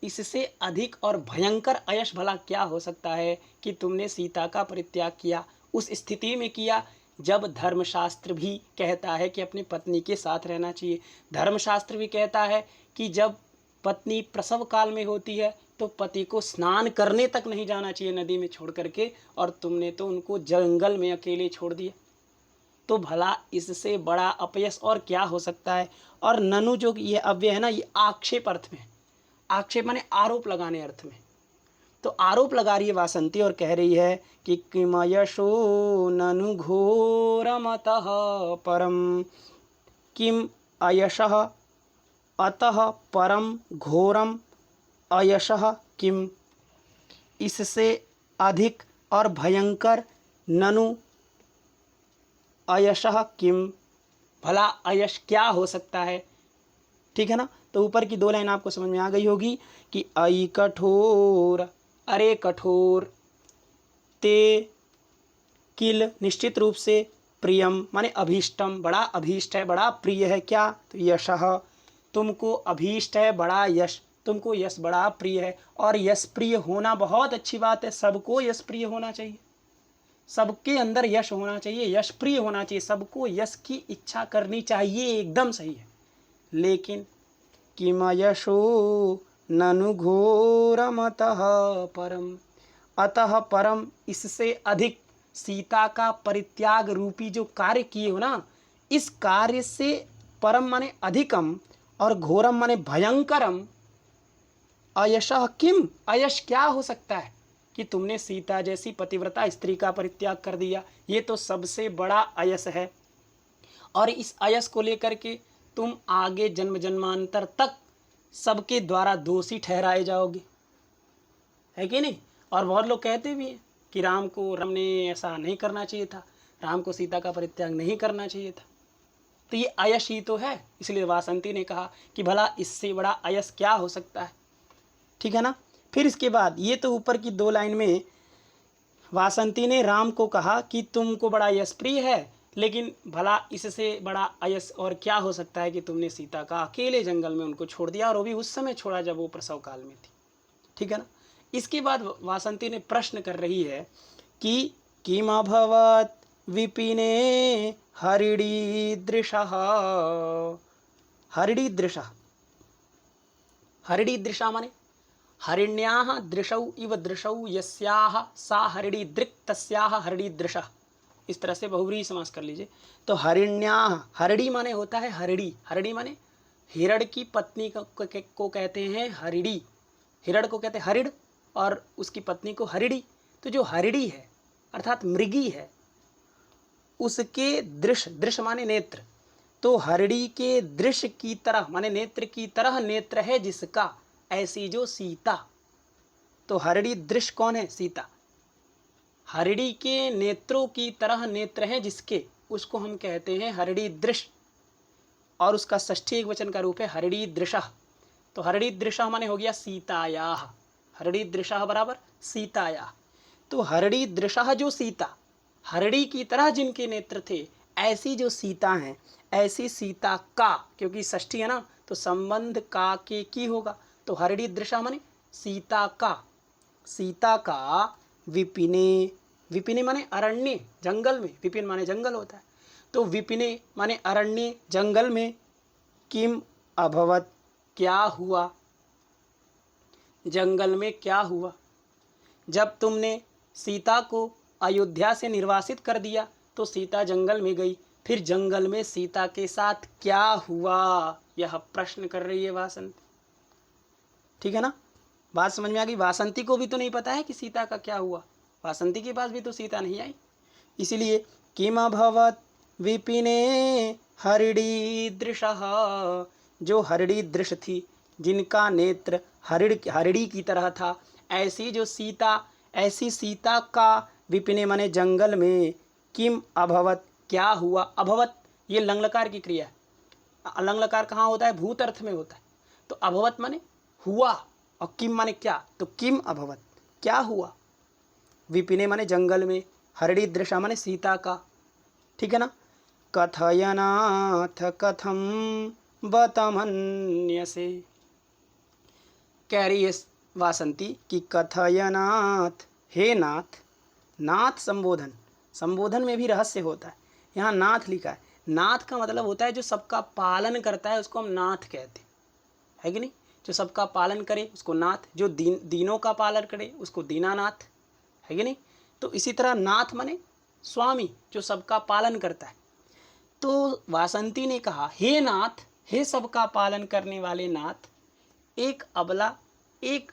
इससे अधिक और भयंकर अयश भला क्या हो सकता है कि तुमने सीता का परित्याग किया। उस स्थिति में किया जब धर्मशास्त्र भी कहता है कि अपनी पत्नी के साथ रहना चाहिए। धर्मशास्त्र भी कहता है कि जब पत्नी प्रसव काल में होती है तो पति को स्नान करने तक नहीं जाना चाहिए नदी में छोड़ करके, और तुमने तो उनको जंगल में अकेले छोड़ दिया। तो भला इससे बड़ा अपयश और क्या हो सकता है। और ननु जो ये अव्यय है ना, ये आक्षेप अर्थ में, आक्षेप माने आरोप लगाने अर्थ में। तो आरोप लगा रही है वासंती और कह रही है कि किमयशो ननु घोरमतः परम, किम अयशः अतः परम घोरम अयशः किम, इससे अधिक और भयंकर ननु अयशः किम, भला अयश क्या हो सकता है। ठीक है ना। तो ऊपर की 2 लाइन आपको समझ में आ गई होगी कि अई कठोर, अरे कठोर, ते किल निश्चित रूप से, प्रियम माने अभीष्टम, बड़ा अभीष्ट है, बड़ा प्रिय है क्या, तो यशः, तुमको अभीष्ट है बड़ा यश, तुमको यश बड़ा प्रिय है। और यश प्रिय होना बहुत अच्छी बात है, सबको यश प्रिय होना चाहिए, सबके अंदर यश होना चाहिए, यश प्रिय होना चाहिए, सबको यश की इच्छा करनी चाहिए, एकदम सही है। लेकिन किमयशो ननु घोरमतः परम, अतः परम, इससे अधिक सीता का परित्याग रूपी जो कार्य किए हो ना, इस कार्य से परम माने अधिकम और घोरम माने भयंकरम, अयशः किम, अयश क्या हो सकता है कि तुमने सीता जैसी पतिव्रता स्त्री का परित्याग कर दिया। ये तो सबसे बड़ा अयश है, और इस अयश को लेकर के तुम आगे जन्म जन्मांतर तक सबके द्वारा दोषी ठहराए जाओगे, है कि नहीं। और बहुत लोग कहते भी हैं कि राम ने ऐसा नहीं करना चाहिए था, राम को सीता का परित्याग नहीं करना चाहिए था। तो ये अयश ही तो है, इसलिए वासंती ने कहा कि भला इससे बड़ा अयश क्या हो सकता है। ठीक है ना। फिर इसके बाद ये तो ऊपर की 2 लाइन में वासंती ने राम को कहा कि तुमको बड़ा यश प्रिय है, लेकिन भला इससे बड़ा अयश और क्या हो सकता है कि तुमने सीता का अकेले जंगल में उनको छोड़ दिया, और वो भी उस समय छोड़ा जब वो प्रसव काल में थी। ठीक है ना। इसके बाद वासंती ने प्रश्न कर रही है कि किम अभवत् विपिने हरिणीदृशः, हरिणीदृशः, हरिणीदृशा माने हरिण्याः दृशौ इव दृशौ यस्याः सा हरिणीदृक् तस्याः हरिणीदृशः, इस तरह से बहुव्रीहि समास कर लीजिए। तो हरिण्याः, हरिणी माने होता है हरिणी, हरिणी माने हिरण की पत्नी को कहते हैं हरिणी, हिरण को कहते हैं हरिण और उसकी पत्नी को हरिणी। तो जो हरिणी है अर्थात मृगी है, उसके दृश्य, दृश्य माने नेत्र, तो हरिणी के दृश्य की तरह माने नेत्र की तरह नेत्र है जिसका, ऐसी जो सीता। तो हरिणी दृश्य कौन है, सीता। हरिणी के नेत्रों की तरह नेत्र हैं जिसके, उसको हम कहते हैं हरिणी दृश्य, और उसका षष्ठी एकवचन का रूप है हरिणी दृशः। तो हरिणी दृशः माने हो गया सीतायाः, हरिणी दृशः बराबर सीतायाः। तो हरिणी दृशः जो सीता, हरिणी की तरह जिनके नेत्र थे, ऐसी जो सीता हैं, ऐसी सीता का, क्योंकि षष्ठी है ना तो संबंध का के की होगा। तो हरिणी दृशः माने सीता का, सीता का विपिने, विपिने माने अरण्य, जंगल में, विपिन माने जंगल होता है, तो विपिने माने अरण्य, जंगल में, किम अभवत, क्या हुआ, जंगल में क्या हुआ। जब तुमने सीता को अयोध्या से निर्वासित कर दिया तो सीता जंगल में गई, फिर जंगल में सीता के साथ क्या हुआ, यह प्रश्न कर रही है वासंती। ठीक है ना, बात समझ में आ गई। वासंती को भी तो नहीं पता है कि सीता का क्या हुआ, वासंती के पास भी तो सीता नहीं आई, इसीलिए किम अभवत विपिने हरिणीदृशः, जो हरिणीदृश थी, जिनका नेत्र हरिणी की तरह था, ऐसी जो सीता, ऐसी सीता का विपिने माने जंगल में, किम अभवत, क्या हुआ। अभवत ये लंगलकार की क्रिया है, लंगलकार कहाँ होता है, भूत अर्थ में होता है, तो अभवत माने हुआ और किम माने क्या, तो किम अभवत, क्या हुआ। विपिने माने जंगल में, हरिणी दृशा माने सीता का। ठीक है ना, कथयनाथ कथम बतमन्यसे, कह रही है वासंती कि कथयनाथ, हे नाथ, नाथ संबोधन, संबोधन में भी रहस्य होता है, यहाँ नाथ लिखा है, नाथ का मतलब होता है जो सबका पालन करता है, उसको हम नाथ कहते हैं कि नहीं, जो सबका पालन करे उसको नाथ, जो दीनों का पालन करे उसको दीनानाथ, है कि नहीं। तो इसी तरह नाथ माने स्वामी, जो सबका पालन करता है। तो वासंती ने कहा, हे नाथ, हे सबका पालन करने वाले नाथ, एक अबला, एक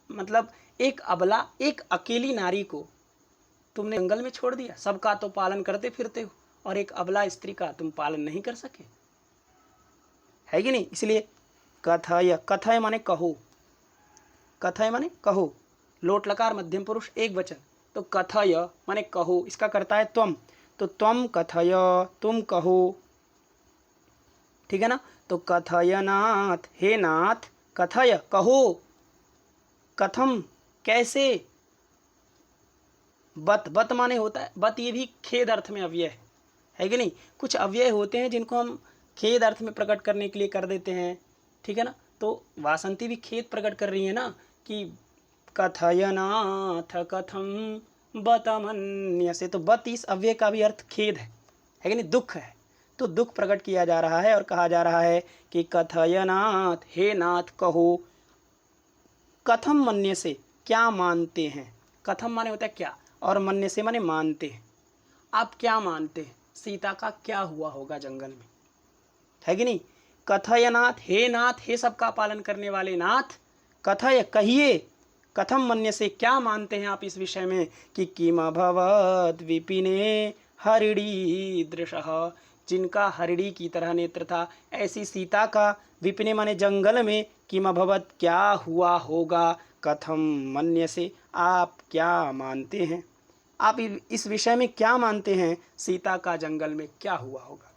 मतलब एक अबला, एक अकेली नारी को तुमने जंगल में छोड़ दिया, सबका तो पालन करते फिरते हो, और एक अबला स्त्री का तुम पालन नहीं कर सके, है कि नहीं। इसलिए कथय, कथय माने कहो, कथय माने कहो, लोट लकार मध्यम पुरुष एक वचन, तो कथय माने कहो, इसका करता है त्वम, तो त्वम कथय, तुम कहो। ठीक है ना, तो कथय नाथ, हे नाथ, कथय कहो, कथम कैसे, बत, बत माने होता है, बत ये भी खेद अर्थ में अव्यय है कि नहीं। कुछ अव्यय होते हैं जिनको हम खेद अर्थ में प्रकट करने के लिए कर देते हैं, ठीक है ना। तो वासंती भी खेद प्रकट कर रही है ना कि कथयनाथ कथम बतमन्यसे, तो बत इस अव्यय का भी अर्थ खेद है कि नहीं, दुख है, तो दुख प्रकट किया जा रहा है और कहा जा रहा है कि कथयनाथ, हे नाथ कहो, कथम मन्य से, क्या मानते हैं। कथम माने होता है क्या, और मन्य से माने मानते हैं, आप क्या मानते हैं सीता का क्या हुआ होगा जंगल में, है कि नहीं। कथयनाथ, हे नाथ, हे सबका पालन करने वाले नाथ, कथय कहिए, कथम मन्य से, क्या मानते हैं आप इस विषय में कि किम अभवत विपिने हरिणी दृशः, जिनका हरिणी की तरह नेत्र था, ऐसी सीता का विपिने माने जंगल में, किम अभवत क्या हुआ होगा, कथम मन्य से, आप क्या मानते हैं, आप इस विषय में क्या मानते हैं, सीता का जंगल में क्या हुआ होगा।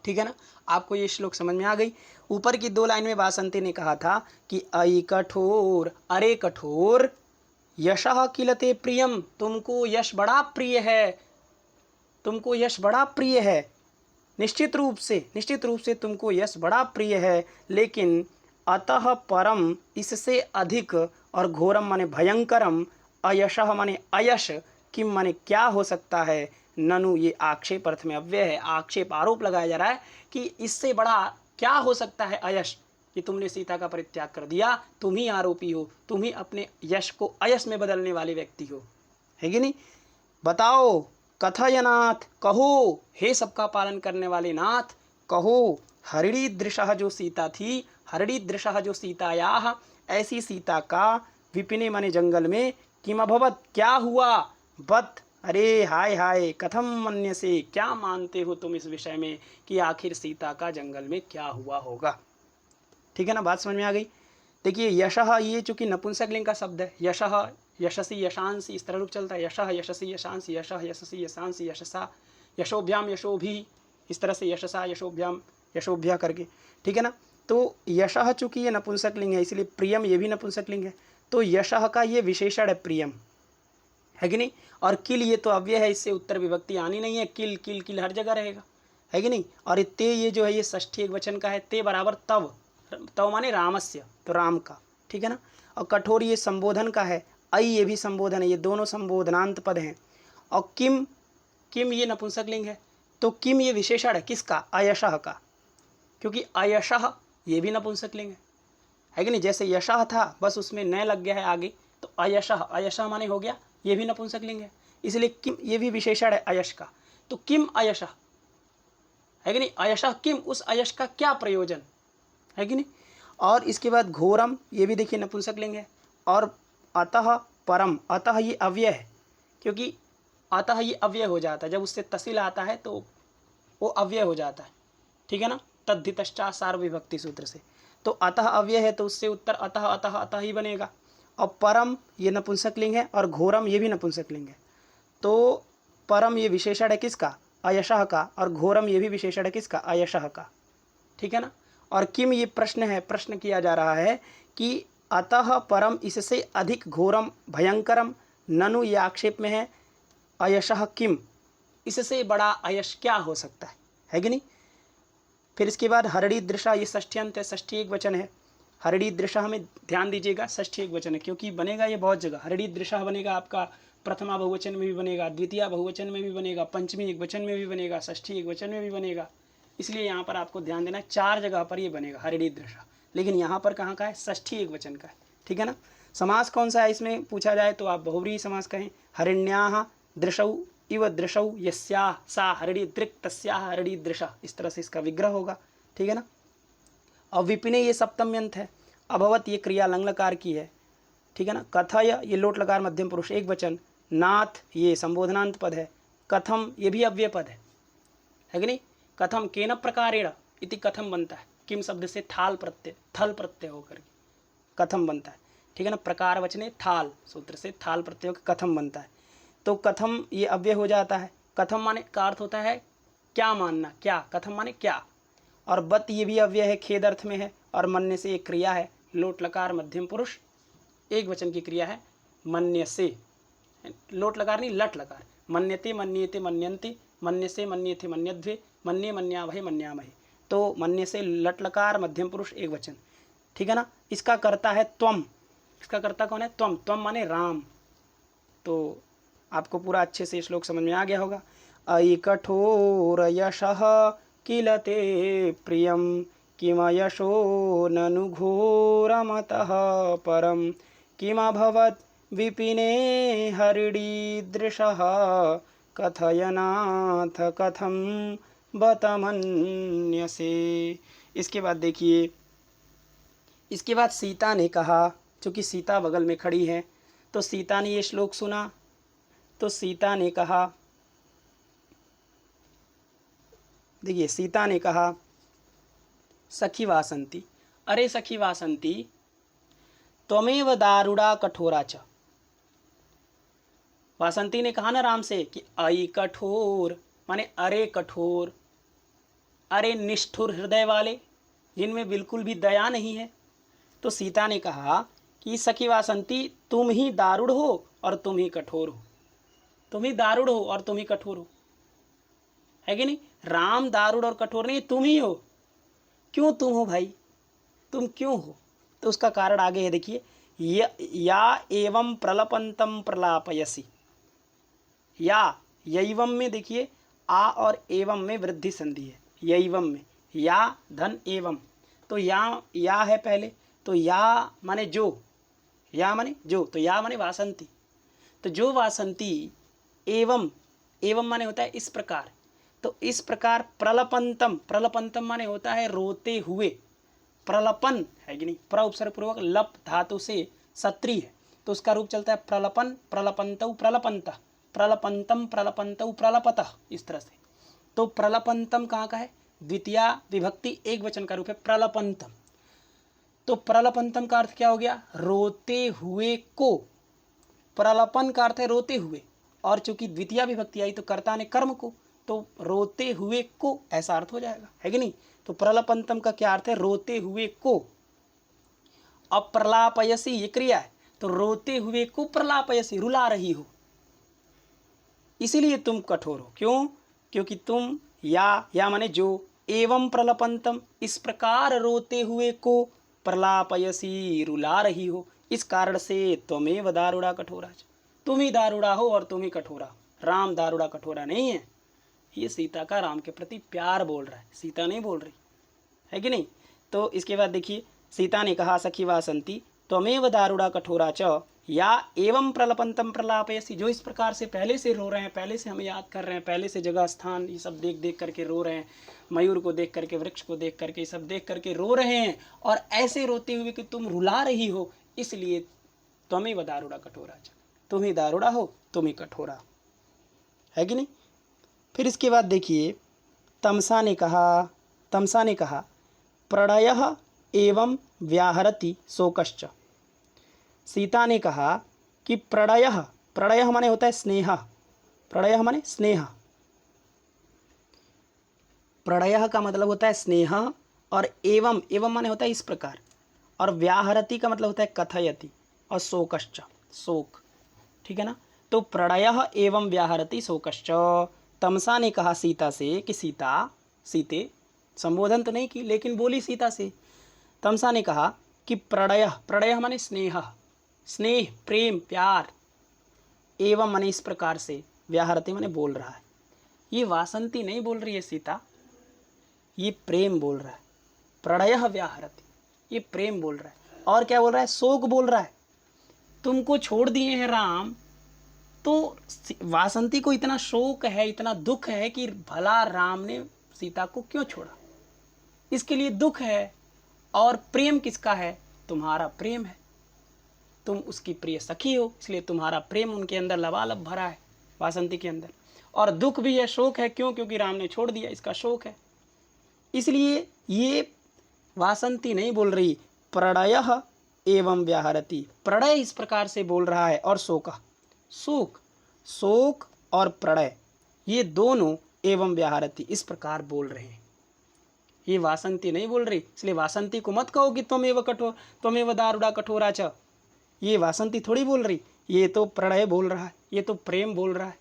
ठीक है ना, आपको ये श्लोक समझ में आ गई। ऊपर की 2 लाइन में वासंती ने कहा था कि अई कठोर, अरे कठोर, यशः किलते प्रियम, तुमको यश बड़ा प्रिय है, तुमको यश बड़ा प्रिय है, निश्चित रूप से तुमको यश बड़ा प्रिय है, लेकिन अतः परम, इससे अधिक, और घोरम माने भयंकरम, अयशः माने अयश, किम माने क्या हो सकता है, ननु ये आक्षेप अर्थ में अव्यय है, आक्षेप आरोप लगाया जा रहा है कि इससे बड़ा क्या हो सकता है अयश, कि तुमने सीता का परित्याग कर दिया, तुम ही आरोपी हो, तुम ही अपने यश को अयश में बदलने वाले व्यक्ति हो, है कि नहीं। बताओ, कथयनाथ कहो, हे सबका पालन करने वाले नाथ कहो, हरिणी दृशः जो सीता थी, हरिणी दृशः जो सीतायाः, ऐसी सीता का, विपिने माने जंगल में, किम अभवत क्या हुआ, बत अरे हाय हाय, कथम मन्य से, क्या मानते हो तुम इस विषय में कि आखिर सीता का जंगल में क्या हुआ होगा। ठीक है ना, बात समझ में आ गई। देखिए यशः, ये चूंकि नपुंसक लिंग का शब्द है, यशः, यशसी, यशांसी, इस तरह रूप चलता है, यशः, यशसी, यशांसी, यशः, यशसी, यशांसी, यशसा, यशोभ्याम, यशोभी, इस तरह से यशसा, यशोभ्याम, यशोभ्या करके। ठीक है ना, तो यशः चूंकि ये नपुंसक लिंग है, इसलिए प्रियम ये भी नपुंसक लिंग है, तो यशः का ये विशेषण है प्रियम, है कि नहीं। और किल ये तो अव्यय है, इससे उत्तर विभक्ति आनी नहीं है, किल किल किल हर जगह रहेगा, है कि नहीं। और ते ये जो है ये षष्ठी एक वचन का है, ते बराबर तव, तव माने रामस्य, तो राम का, ठीक है ना। और कठोर ये संबोधन का है, अई ये भी संबोधन है, ये दोनों संबोधनांत पद हैं। और किम, किम ये नपुंसकलिंग है, तो किम ये विशेषण है किसका, अयशः का, क्योंकि अयशः ये भी नपुंसकलिंग है कि नहीं। जैसे यशः था बस उसमें न लग गया है आगे, तो अयशः, अयशः माने हो गया, ये भी नपुंसकलिंग है, इसलिए किम ये भी विशेषण है अयश का। तो किम अयशः है कि नहीं, अयशः किम, उस अयश का क्या प्रयोजन है कि नहीं। और इसके बाद घोरम ये भी देखिए नपुंसकलिंग है। और अतः परम, अतः ये अव्यय है, क्योंकि अतः ये अव्यय हो जाता है, जब उससे तसिल आता है तो वो अव्यय हो जाता है, ठीक है ना, तद्धितश्चात् सार्वविभक्ति सूत्र से। तो अतः अव्यय है तो उससे उत्तर अतः अतः अतः ही बनेगा। और परम ये नपुंसकलिंग है और घोरम ये भी नपुंसकलिंग है। तो परम ये विशेषण है किसका, अयशः का, और घोरम ये भी विशेषण है किसका, अयशः का, ठीक है ना। और किम ये प्रश्न है, प्रश्न किया जा रहा है कि अतः परम इससे अधिक घोरम भयंकरम, ननु ये आक्षेप में है, अयशः किम इससे बड़ा अयश क्या हो सकता है कि नहीं। फिर इसके बाद हरड़ी दृशा ये षष्ठी अंत है, षष्ठी एक वचन है। हरड़ी दृशा हमें ध्यान दीजिएगा, षष्ठी एक वचन है, क्योंकि बनेगा ये बहुत जगह। हरड़ी दृशा बनेगा आपका प्रथमा बहुवचन में भी बनेगा, द्वितीय बहुवचन में भी बनेगा, पंचमी एक वचन में भी बनेगा, षष्ठी एक वचन में भी बनेगा। इसलिए यहाँ पर आपको ध्यान देना है, 4 जगह पर ये बनेगा हरड़ी दृशा, लेकिन यहाँ पर कहाँ का है, षष्ठी एक वचन का है, ठीक है ना। समास कौन सा है इसमें पूछा जाए तो आप बहुव्रीहि समास कहें। हरिण्याः दृशौ इव दृशौ यस्याः सा हरड़ी दृक् तस्याः हरड़ी दृशा, इस तरह से इसका विग्रह होगा, ठीक है ना। और विपिने ये सप्तम्यंत है। अभवत ये क्रिया लंग लकार की है, ठीक है ना। कथय ये लोट लकार मध्यम पुरुष एक वचन। नाथ ये संबोधनांत पद है। कथम ये भी अव्यय पद है कि नहीं। कथम केन प्रकारेण इति कथम बनता है, किम शब्द से थाल प्रत्यय, थल प्रत्यय होकर कथम बनता है, ठीक है ना। प्रकार वचने थाल सूत्र से थाल प्रत्यय होकर कथम बनता है। तो कथम ये अव्यय हो जाता है। कथम माने का अर्थ होता है क्या मानना, क्या, कथम माने क्या। और बत ये भी अव्यय है, खेद अर्थ में है। और मन्य से एक क्रिया है, लोट लकार मध्यम पुरुष एक वचन की क्रिया है, मन्य से, लोट लकार नहीं लट लकार, मन्यते मन्येते मन्यन्ते, मन्य से मन्येथे मन्यध्वे, मन्ये मन्याभय मन्यामहे। तो मन्य से लट लकार मध्यम पुरुष एक वचन, ठीक है ना। इसका कर्ता है त्वम, इसका कर्ता कौन है, त्वम, त्वम माने राम। तो आपको पूरा अच्छे से श्लोक समझ में आ गया होगा। अयि कठोर यशः किल ते प्रियम किमयशो ननु घोरमतः परम किमभवत् विपिने हरिणीदृशः कथयनाथ कथम बतमन्यसे। इसके बाद देखिए, इसके बाद सीता ने कहा, चूँकि सीता बगल में खड़ी है तो सीता ने ये श्लोक सुना, तो सीता ने कहा, देखिए सीता ने कहा, सखी वासंती, अरे सखी वासंती, त्वमेव दारुड़ा कठोरा च। वासंती ने कहा ना राम से कि अयि कठोर माने अरे कठोर, अरे निष्ठुर हृदय वाले जिनमें बिल्कुल भी दया नहीं है। तो सीता ने कहा कि सखी वासंती, तुम ही दारुड़ हो और तुम ही कठोर हो, तुम ही दारुड़ हो और तुम ही कठोर हो, है कि नहीं। राम दारुड़ और कठोर नहीं, तुम ही हो। क्यों तुम हो भाई, तुम क्यों हो, तो उसका कारण आगे है, देखिए। या एवं प्रलपंतम प्रलापयसी, या यैवम में देखिए आ और एवं में वृद्धि संधि है, यैवम में या धन एवं, तो या है पहले, तो या माने जो, या माने जो, तो या माने वासंती, तो जो वासंती, एवं, एवं माने होता है इस प्रकार, तो इस प्रकार प्रलपंतम, प्रलपंतम माने होता है रोते हुए, प्रलपन है कि नहीं, प्र उपसर्ग पूर्वक लप धातु से सत्री है, तो उसका रूप चलता है प्रलपन, प्रलपंतौ प्रलपंतः, प्रलपंतम प्रलपंतौ प्रलपतः, इस तरह से। तो प्रलपंतम कहाँ का है, द्वितीया विभक्ति एक वचन का रूप है प्रलपंतम। तो प्रलपंतम का अर्थ क्या हो गया, रोते हुए को, प्रलपन का अर्थ है रोते हुए, और चूंकि द्वितीया विभक्ति आई तो कर्ता ने कर्म को, तो रोते हुए को ऐसा अर्थ हो जाएगा, है कि नहीं। तो प्रलपंतम का क्या अर्थ है, रोते हुए को। अब प्रलापयसी ये क्रिया है, तो रोते हुए को प्रलापयसी, रुला रही हो, इसीलिए तुम कठोर हो। क्यों, क्योंकि तुम या माने जो, एवं प्रलपंतम इस प्रकार रोते हुए को, प्रलापयसी रुला रही हो, इस कारण से त्वमेव दारुड़ा कठोरा, तुम ही दारुड़ा हो और तुम ही कठोरा हो। राम दारुड़ा कठोरा नहीं है। ये सीता का राम के प्रति प्यार बोल रहा है, सीता नहीं बोल रही है कि नहीं। तो इसके बाद देखिए, सीता ने कहा सखी वासंती त्वमेव दारुड़ा कठोरा च या एवं प्रलपंतम प्रलापयसी, जो इस प्रकार से पहले से रो रहे हैं, पहले से हमें याद कर रहे हैं, पहले से जगह स्थान ये सब देख देख करके रो रहे हैं, मयूर को देख करके, वृक्ष को देख करके, ये सब देख करके रो रहे हैं, और ऐसे रोते हुए कि तुम रुला रही हो, इसलिए त्वमेव दारुड़ा कठोरा च, तुम ही दारुड़ा हो, तुम ही कठोरा है कि नहीं। फिर इसके बाद देखिए, तमसा ने कहा प्रणयः एवं व्याहरति शोकश्च। सीता ने कहा कि प्रणयः माने होता है स्नेह, प्रणयः माने स्नेह, प्रणयः का मतलब होता है स्नेह, और एवं माने होता है इस प्रकार, और व्याहरति का मतलब होता है कथयति, और शोकश्च शोक, ठीक है ना। तो प्रणयः एवं व्याहरति शोकश्च। तमसा ने कहा सीता से कि सीते संबोधन तो नहीं की, लेकिन बोली सीता से। तमसा ने कहा कि प्रणयः माने स्नेह, प्रेम, प्यार, एवं माने इस प्रकार से, व्याहरति माने बोल रहा है। ये वासंती नहीं बोल रही है सीता, ये प्रेम बोल रहा है। प्रणयः व्याहरति, ये प्रेम बोल रहा है। और क्या बोल रहा है? शोक बोल रहा है। तुमको छोड़ दिए हैं राम, तो वासंती को इतना शोक है, इतना दुख है कि भला राम ने सीता को क्यों छोड़ा, इसके लिए दुख है। और प्रेम किसका है? तुम्हारा प्रेम है, तुम उसकी प्रिय सखी हो, इसलिए तुम्हारा प्रेम उनके अंदर लबालब भरा है, वासंती के अंदर। और दुख भी है, शोक है, क्यों? क्योंकि राम ने छोड़ दिया, इसका शोक है। इसलिए ये वासंती नहीं बोल रही, प्रणयः एवं व्याहरति, प्रणय इस प्रकार से बोल रहा है, और शोक और प्रणय ये दोनों एवं व्याहरति इस प्रकार बोल रहे हैं। ये वासंती नहीं बोल रही, इसलिए वासंती को मत कहो कि त्वमेव दारुड़ा कठोरा च। ये वासंती थोड़ी बोल रही, ये तो प्रणय बोल रहा है, ये तो प्रेम बोल रहा है,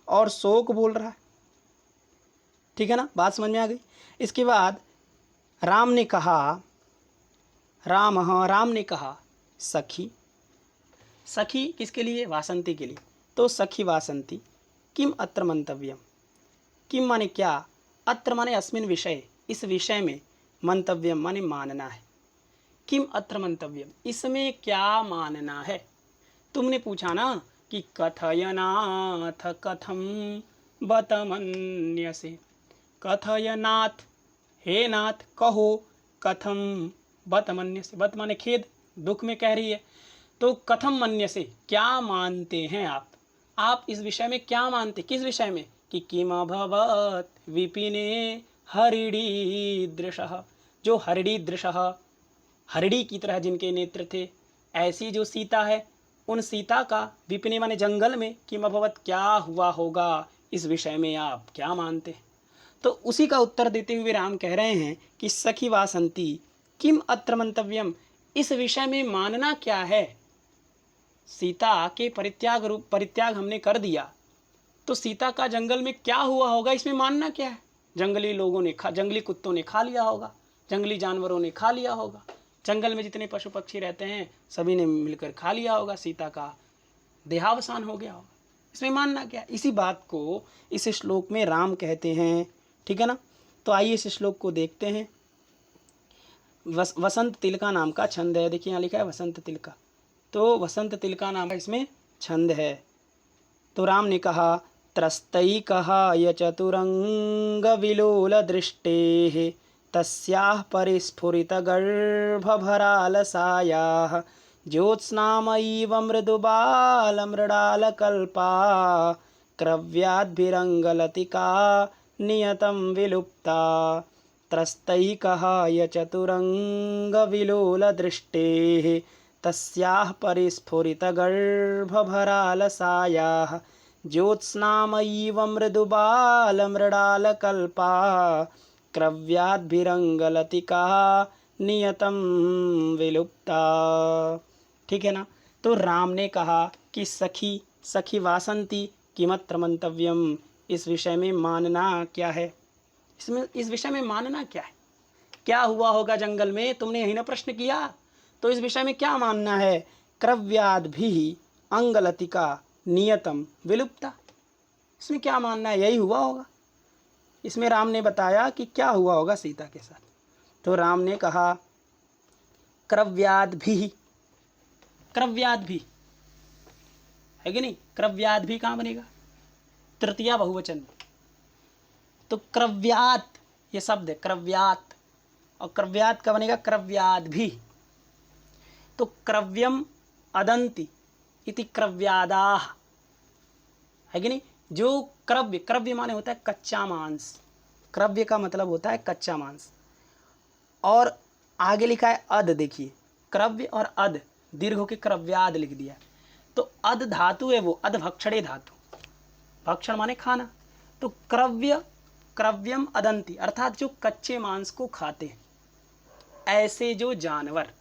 और शोक बोल रहा है। ठीक है ना, बात समझ में आ गई। इसके बाद राम ने कहा सखी किसके लिए? वासंती के लिए। तो सखी वासंती किम अत्र मंतव्यम, किम माने क्या, अत्र माने अस्मिन विषय, इस विषय में, मंतव्यम माने मानना है। किम अत्र मंतव्यम, इसमें क्या मानना है। तुमने पूछा ना कि कथयनाथ कथम बतमन्यसे, कथयनाथ, हे नाथ कहो, कथम बतमन्यसे, बत माने खेद, दुख में कह रही है। तो कथम मन्यसे, क्या मानते हैं आप इस विषय में क्या मानते, किस विषय में? कि किम अभवत् विपिने हरिणीदृशः, जो हरिणीदृशः, हरिणी की तरह जिनके नेत्र थे, ऐसी जो सीता है, उन सीता का, विपिने माने जंगल में, किम अभवत् क्या हुआ होगा, इस विषय में आप क्या मानते हैं। तो उसी का उत्तर देते हुए राम कह रहे हैं कि सखी वासंती किम अत्र मंतव्यम, इस विषय में मानना क्या है। सीता के परित्याग हमने कर दिया, तो सीता का जंगल में क्या हुआ होगा, इसमें मानना क्या है। जंगली लोगों ने जंगली कुत्तों ने खा लिया होगा, जंगली जानवरों ने खा लिया होगा, जंगल में जितने पशु पक्षी रहते हैं सभी ने मिलकर खा लिया होगा, सीता का देहावसान हो गया होगा, इसमें मानना क्या। इसी बात को इस श्लोक में राम कहते हैं। ठीक है ना। तो आइए इस श्लोक को देखते हैं। वसंत तिलका नाम का छंद है। देखिए यहाँ लिखा है वसंत तिलका, तो वसंत तिलका नाम का इसमें छंद है। तो राम ने कहा त्रस्तैकः चतुरंग विलोल दृष्टेः तस्याः परिस्फुरितगर्भभरालसायाः ज्योत्स्नामयीव मृदुबालमृडालकल्पा क्रव्याद्भिरङ्गलतिका नियतं विलुप्ता। त्रस्तैकः चतुरंग विलोल दृष्टेः तस्याः परिस्फुरितगर्भभरालसायाः ज्योत्स्नामयीव मृदुबालमृडालकल्पा क्रव्याद्भिरङ्गलतिका नियतं विलुप्ता। ठीक है ना। तो राम ने कहा कि सखी वासंती किमत्र मंतव्यम, इस विषय में मानना क्या है। इस विषय में मानना क्या है, क्या हुआ होगा जंगल में, तुमने यही ना प्रश्न किया। तो इस विषय में क्या मानना है। क्रव्याद्भिः अंगलतिका नियतम विलुप्ता। इसमें क्या मानना है, यही हुआ होगा। इसमें राम ने बताया कि क्या हुआ होगा सीता के साथ। तो राम ने कहा क्रव्याद्भिः, क्रव्याद्भिः है कि नहीं, क्रव्याद्भिः कहाँ बनेगा, तृतीया बहुवचन में। तो क्रव्यात ये शब्द है, क्रव्यात, और क्रव्यात का बनेगा क्रव्याद्भिः। तो क्रव्यम अदंती इति क्रव्यादाः है कि नहीं। जो क्रव्य, क्रव्य माने होता है कच्चा मांस, क्रव्य का मतलब होता है कच्चा मांस। और आगे लिखा है अद, देखिए क्रव्य और अद दीर्घ होके क्रव्याद लिख दिया। तो अद धातु है वो, अदभक्षणे धातु, भक्षण माने खाना। तो क्रव्य, क्रव्यम अदंती अर्थात जो कच्चे मांस को खाते हैं, ऐसे जो जानवर,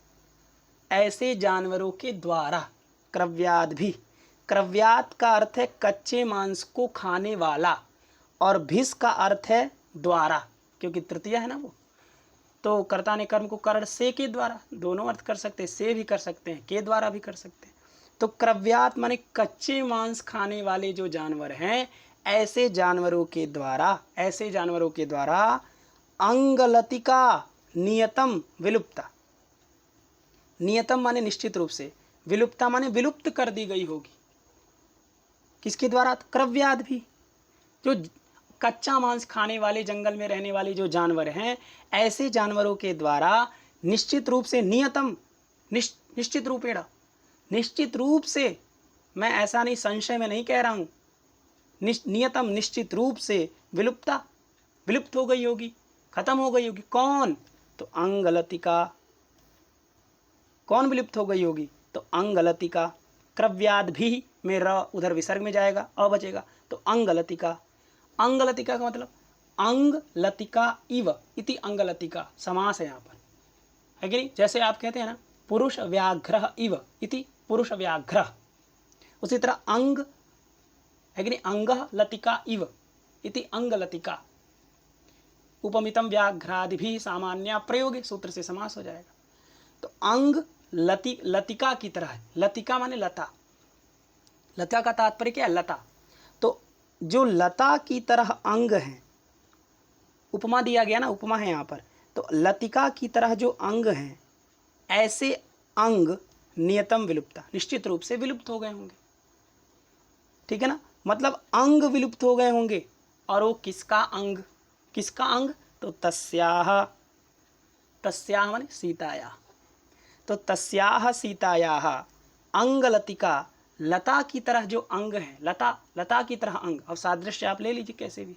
ऐसे जानवरों के द्वारा, क्रव्याद भी, क्रव्यात का अर्थ है कच्चे मांस को खाने वाला, और भिस का अर्थ है द्वारा, क्योंकि तृतीया है ना वो। तो कर्ता ने कर्म को कर्ण से के द्वारा, दोनों अर्थ कर सकते हैं, से भी कर सकते हैं, के द्वारा भी कर सकते हैं। तो क्रव्यात माने कच्चे मांस खाने वाले जो जानवर हैं, ऐसे जानवरों के द्वारा, ऐसे जानवरों के द्वारा अंगलतिका नियतम विलुप्ता। नियतम माने निश्चित रूप से, विलुप्ता माने विलुप्त कर दी गई होगी। किसके द्वारा, क्रव्याद भी, जो कच्चा मांस खाने वाले जंगल में रहने वाले जो जानवर हैं, ऐसे जानवरों के द्वारा निश्चित रूप से, नियतम निश्चित रूपेण, निश्चित रूप से, मैं ऐसा नहीं संशय में नहीं कह रहा हूं, नियतम निश्चित रूप से विलुप्ता, विलुप्त हो गई होगी, खत्म हो गई होगी। कौन, तो अंगलतिका। कौन विलुप्त हो गई होगी, तो अंगलतिका। क्रव्याद भी में र उधर विसर्ग में जाएगा, अ बचेगा, तो अंगलतिका। अंगलतिका का मतलब अंगलतिका इव इति अंगलतिका, समास है यहाँ पर, है कि नहीं। जैसे आप कहते हैं ना पुरुष व्याघ्र इव इति पुरुष व्याघ्र, उसी तरह अंग है कि नहीं, अंग लतिका इव इति अंगलतिका। उपमितम व्याघ्रादि भी सामान्य प्रयोग, सूत्र से समास हो जाएगा। तो अंग लतिका की तरह है। लतिका माने लता, लता का तात्पर्य क्या है, लता। तो जो लता की तरह अंग है, उपमा दिया गया ना, उपमा है यहाँ पर। तो लतिका की तरह जो अंग हैं, ऐसे अंग नियतम विलुप्ता, निश्चित रूप से विलुप्त हो गए होंगे। ठीक है ना, मतलब अंग विलुप्त हो गए होंगे। और वो किसका अंग, किसका अंग, तो तस्याह, तस्याह माने सीताया। तो तस्याह सीतायाह अंगलतिका, लता की तरह जो अंग है, लता, लता की तरह अंग। अब सादृश्य आप ले लीजिए कैसे भी,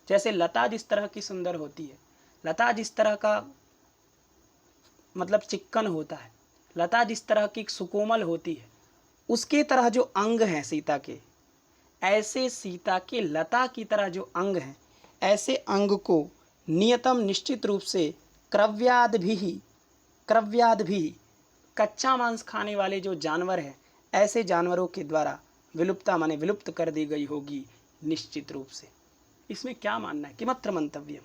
जैसे लता जिस तरह की सुंदर होती है, लता जिस तरह का मतलब चिक्कन होता है, लता जिस तरह की सुकोमल होती है, उसके तरह जो अंग हैं सीता के, ऐसे सीता के लता की तरह जो अंग हैं, ऐसे अंग को नियतम निश्चित रूप से क्रव्याद भी, कच्चा मांस खाने वाले जो जानवर हैं, ऐसे जानवरों के द्वारा विलुप्ता माने विलुप्त कर दी गई होगी निश्चित रूप से। इसमें क्या मानना है, किमत्र मंतव्यम।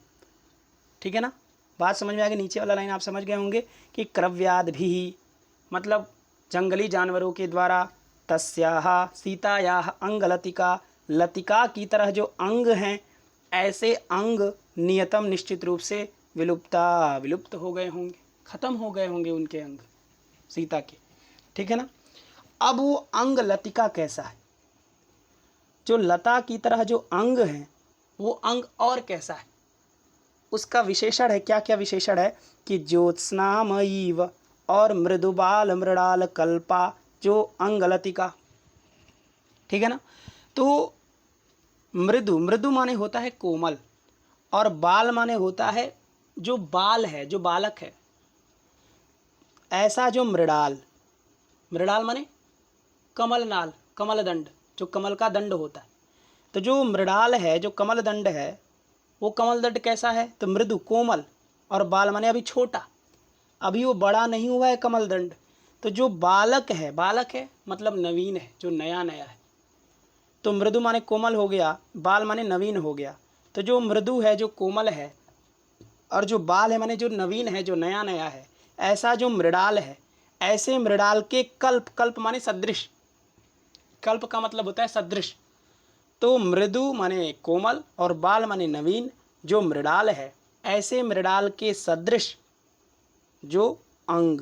ठीक है ना, बात समझ में आ गई। नीचे वाला लाइन आप समझ गए होंगे कि क्रव्याद भी मतलब जंगली जानवरों के द्वारा, तस्याह सीतायाह अंगलतिका, लतिका की तरह जो अंग हैं, ऐसे अंग नियतम निश्चित रूप से विलुप्ता, विलुप्त हो गए होंगे, खत्म हो गए होंगे उनके अंग सीता के। ठीक है ना। अब वो अंग लतिका कैसा है, जो लता की तरह जो अंग है, वो अंग और कैसा है, उसका विशेषण है। क्या क्या विशेषण है कि ज्योत्स्नामयीव और मृदुबाल मृणाल कल्पा, जो अंगलतिका। ठीक है ना। तो मृदु, मृदु माने होता है कोमल, और बाल माने होता है जो बाल है, जो बालक है। ऐसा जो मृणाल, मृणाल माने कमल नाल, कमल दंड, जो कमल का दंड होता है। तो जो मृणाल है, जो कमल दंड है, वो कमल दंड कैसा है, तो मृदु कोमल, और बाल माने अभी छोटा, अभी वो बड़ा नहीं हुआ है कमल दंड। तो जो बालक है, बालक है मतलब नवीन है, जो नया नया है। तो मृदु माने कोमल हो गया, बाल माने नवीन हो गया। तो जो मृदु है, जो कोमल है, और जो बाल है माने जो नवीन है, जो नया नया है, ऐसा जो मृणाल है, ऐसे मृणाल के कल्प, कल्प माने सदृश, कल्प का मतलब होता है सदृश। तो मृदु माने कोमल और बाल माने नवीन, जो मृणाल है ऐसे मृणाल के सदृश जो अंग,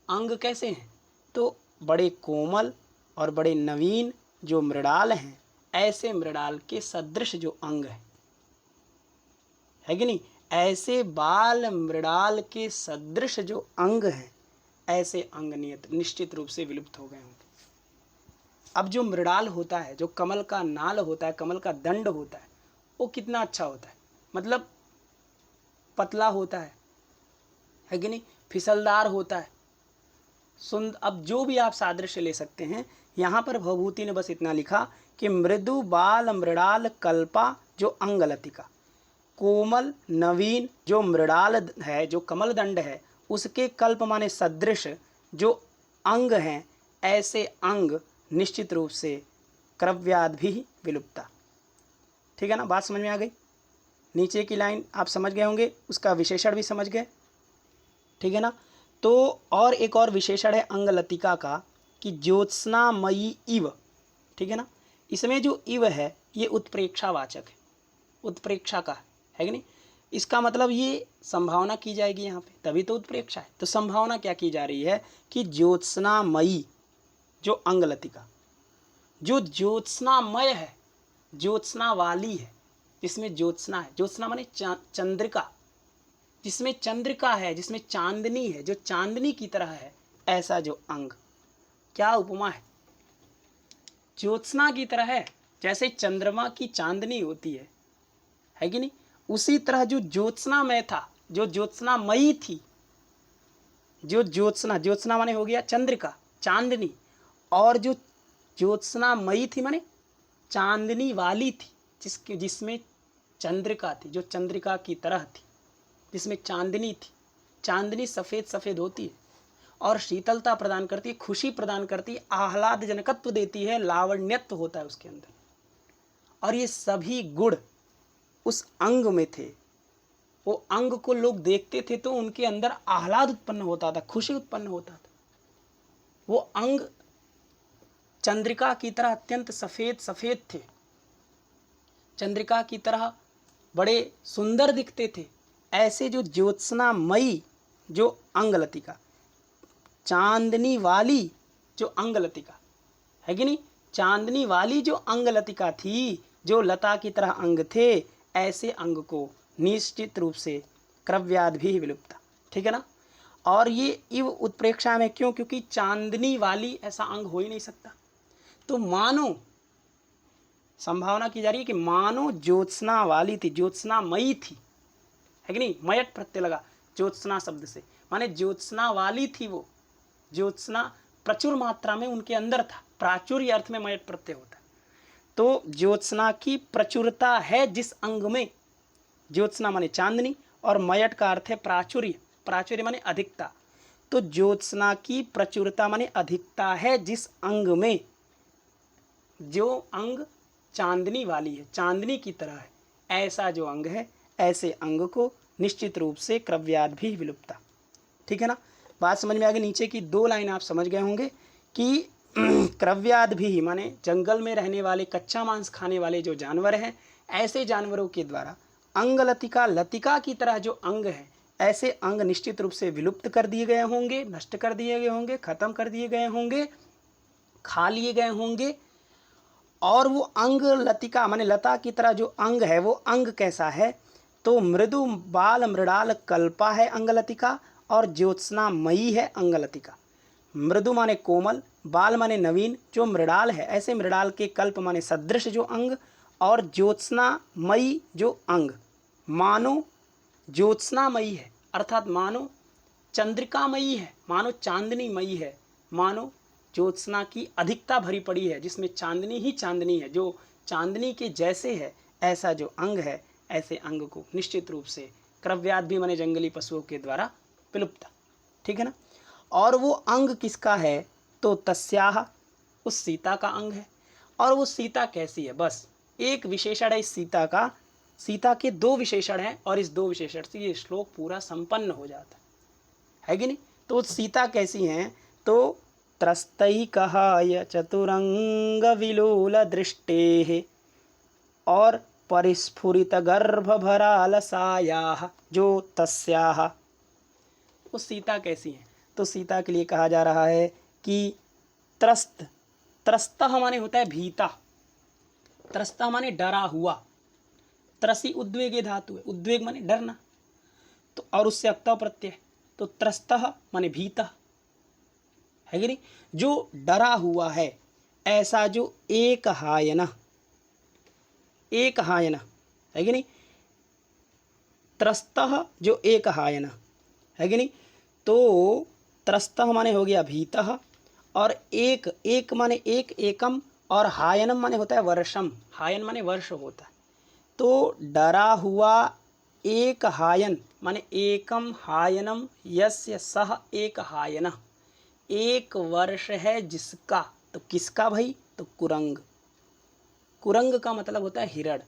अंग कैसे हैं? तो बड़े कोमल और बड़े नवीन जो मृणाल हैं, ऐसे मृणाल के सदृश जो अंग है कि नहीं? ऐसे बाल मृणाल के सदृश जो अंग हैं, ऐसे अंग निश्चित रूप से विलुप्त हो गए होंगे। अब जो मृणाल होता है, जो कमल का नाल होता है, कमल का दंड होता है, वो कितना अच्छा होता है, मतलब पतला होता है कि नहीं? फिसलदार होता है, सुंदर। अब जो भी आप सादृश्य ले सकते हैं, यहाँ पर भवभूति ने बस इतना लिखा कि मृदु बाल मृणाल कल्पा जो अंगलतिका, कोमल नवीन जो मृणाल है, जो कमल दंड है, उसके कल्प माने सदृश जो अंग हैं, ऐसे अंग निश्चित रूप से क्रव्याद भी विलुप्ता। ठीक है ना? बात समझ में आ गई? नीचे की लाइन आप समझ गए होंगे, उसका विशेषण भी समझ गए। ठीक है ना? तो और एक और विशेषण है अंगलतिका का कि ज्योत्स्नामयी इव। ठीक है ना? इसमें जो इव है ये उत्प्रेक्षावाचक है, उत्प्रेक्षा का है कि नहीं? इसका मतलब ये संभावना की जाएगी यहाँ पे, तभी तो उत्प्रेक्षा है। तो संभावना क्या की जा रही है कि ज्योत्स्नामयी जो अंगलतिका, जो ज्योत्स्नामय है, ज्योत्स्ना वाली है, जिसमें ज्योत्स्ना है, ज्योत्स्ना माने चंद्रिका, जिसमें चंद्रिका है, जिसमें चांदनी है, जो चांदनी की तरह है, ऐसा जो अंग। क्या उपमा है? ज्योत्स्ना की तरह है, जैसे चंद्रमा की चांदनी होती है कि नहीं? उसी तरह जो ज्योत्स्नामय था, जो ज्योत्स्नामयी थी, जो ज्योत्स्ना, ज्योत्स्ना माने हो गया चंद्रिका, चांदनी, और जो ज्योत्स्नामयी थी माने चांदनी वाली थी, जिसमें चंद्रिका थी, जो चंद्रिका की तरह थी, जिसमें चांदनी थी। चांदनी सफ़ेद सफ़ेद होती है और शीतलता प्रदान करती है, खुशी प्रदान करती है, आह्लाद जनकत्व देती है, लावण्यत्व होता है उसके अंदर। और ये सभी गुण उस अंग में थे। वो अंग को लोग देखते थे तो उनके अंदर आह्लाद उत्पन्न होता था, खुशी उत्पन्न होता था। वो अंग चंद्रिका की तरह अत्यंत सफ़ेद सफ़ेद थे, चंद्रिका की तरह बड़े सुंदर दिखते थे। ऐसे जो ज्योत्स्नामयी जो अंगलतिका, चांदनी वाली जो अंगलतिका है कि नहीं? चांदनी वाली जो अंगलतिका थी, जो लता की तरह अंग थे, ऐसे अंग को निश्चित रूप से क्रव्याद भी विलुप्ता। ठीक है ना? और ये इव उत्प्रेक्षा में क्यों? क्योंकि चांदनी वाली ऐसा अंग हो ही नहीं सकता। तो मानो संभावना की जा रही है कि मानो ज्योत्स्ना वाली थी, ज्योत्स्नामयी थी, है कि नहीं? मयट प्रत्यय लगा ज्योत्स्ना शब्द से, माने ज्योत्स्ना वाली थी। वो ज्योत्स्ना प्रचुर मात्रा में उनके अंदर था, प्राचुर्य अर्थ में मयट प्रत्यय होता है। तो ज्योत्स्ना की प्रचुरता है जिस अंग में, ज्योत्स्ना माने चांदनी और मयट का अर्थ है प्राचुर्य, प्राचुर्य माने अधिकता। तो ज्योत्स्ना की प्रचुरता माने अधिकता है जिस अंग में, जो अंग चांदनी वाली है, चांदनी की तरह है, ऐसा जो अंग है, ऐसे अंग को निश्चित रूप से क्रव्याद भी विलुप्ता। ठीक है ना? बात समझ में आ गई? नीचे की 2 लाइन आप समझ गए होंगे कि क्रव्याद भी माने जंगल में रहने वाले, कच्चा मांस खाने वाले जो जानवर हैं, ऐसे जानवरों के द्वारा अंगलतिका, लतिका की तरह जो अंग है, ऐसे अंग निश्चित रूप से विलुप्त कर दिए गए होंगे, नष्ट कर दिए गए होंगे, खत्म कर दिए गए होंगे, खा लिए गए होंगे। और वो अंग लतिका माने लता की तरह जो अंग है, वो अंग कैसा है? तो मृदु बाल मृणाल कल्पा है अंगलतिका और ज्योत्स्नामयी है अंगलतिका। मृदु माने कोमल, बाल माने नवीन, जो मृणाल है, ऐसे मृणाल के कल्प माने सदृश जो अंग, और ज्योत्स्नामयी जो अंग, मानो ज्योत्स्नामयी है, अर्थात मानो चंद्रिकामयी है, मानो चांदनीमयी है, मानो ज्योत्स्ना की अधिकता भरी पड़ी है, जिसमें चांदनी ही चांदनी है, जो चांदनी के जैसे है, ऐसा जो अंग है, ऐसे अंग को निश्चित रूप से क्रव्याद भी माने जंगली पशुओं के द्वारा विलुप्त। ठीक है ना? और वो अंग किसका है? तो तस्याह, उस सीता का अंग है। और वो सीता कैसी है? बस एक विशेषण है इस सीता का, सीता के 2 विशेषण हैं और इस 2 विशेषण से ये श्लोक पूरा संपन्न हो जाता है कि नहीं? तो सीता कैसी हैं? तो त्रस्तैकहाय चतुरंग विलोल दृष्टेः और परिस्फुरित गर्भभरालसायाः जो तस्याः। उस सीता कैसी हैं? तो सीता के लिए कहा जा रहा है कि त्रस्त, त्रस्तः माने होता है भीता, त्रस्तः माने डरा हुआ, त्रसी उद्वेगे धातु है, उद्वेग माने डरना, तो और उससे अक्तव प्रत्यय, तो त्रस्तः माने भीता है कि नहीं, जो डरा हुआ है, ऐसा जो एक हायना, एक हायना है कि नहीं, त्रस्तः जो एक हायना है कि नहीं। तो त्रस्तः माने हो गया भीतः, और एक, एक माने एक, एकम, और हायनम माने होता है वर्षम, हायन माने वर्ष होता है। तो डरा हुआ एक हायन माने एकम हायनम यस्य सह एक हायन, एक वर्ष है जिसका, तो किसका भाई? तो कुरंग, कुरंग का मतलब होता है हिरण।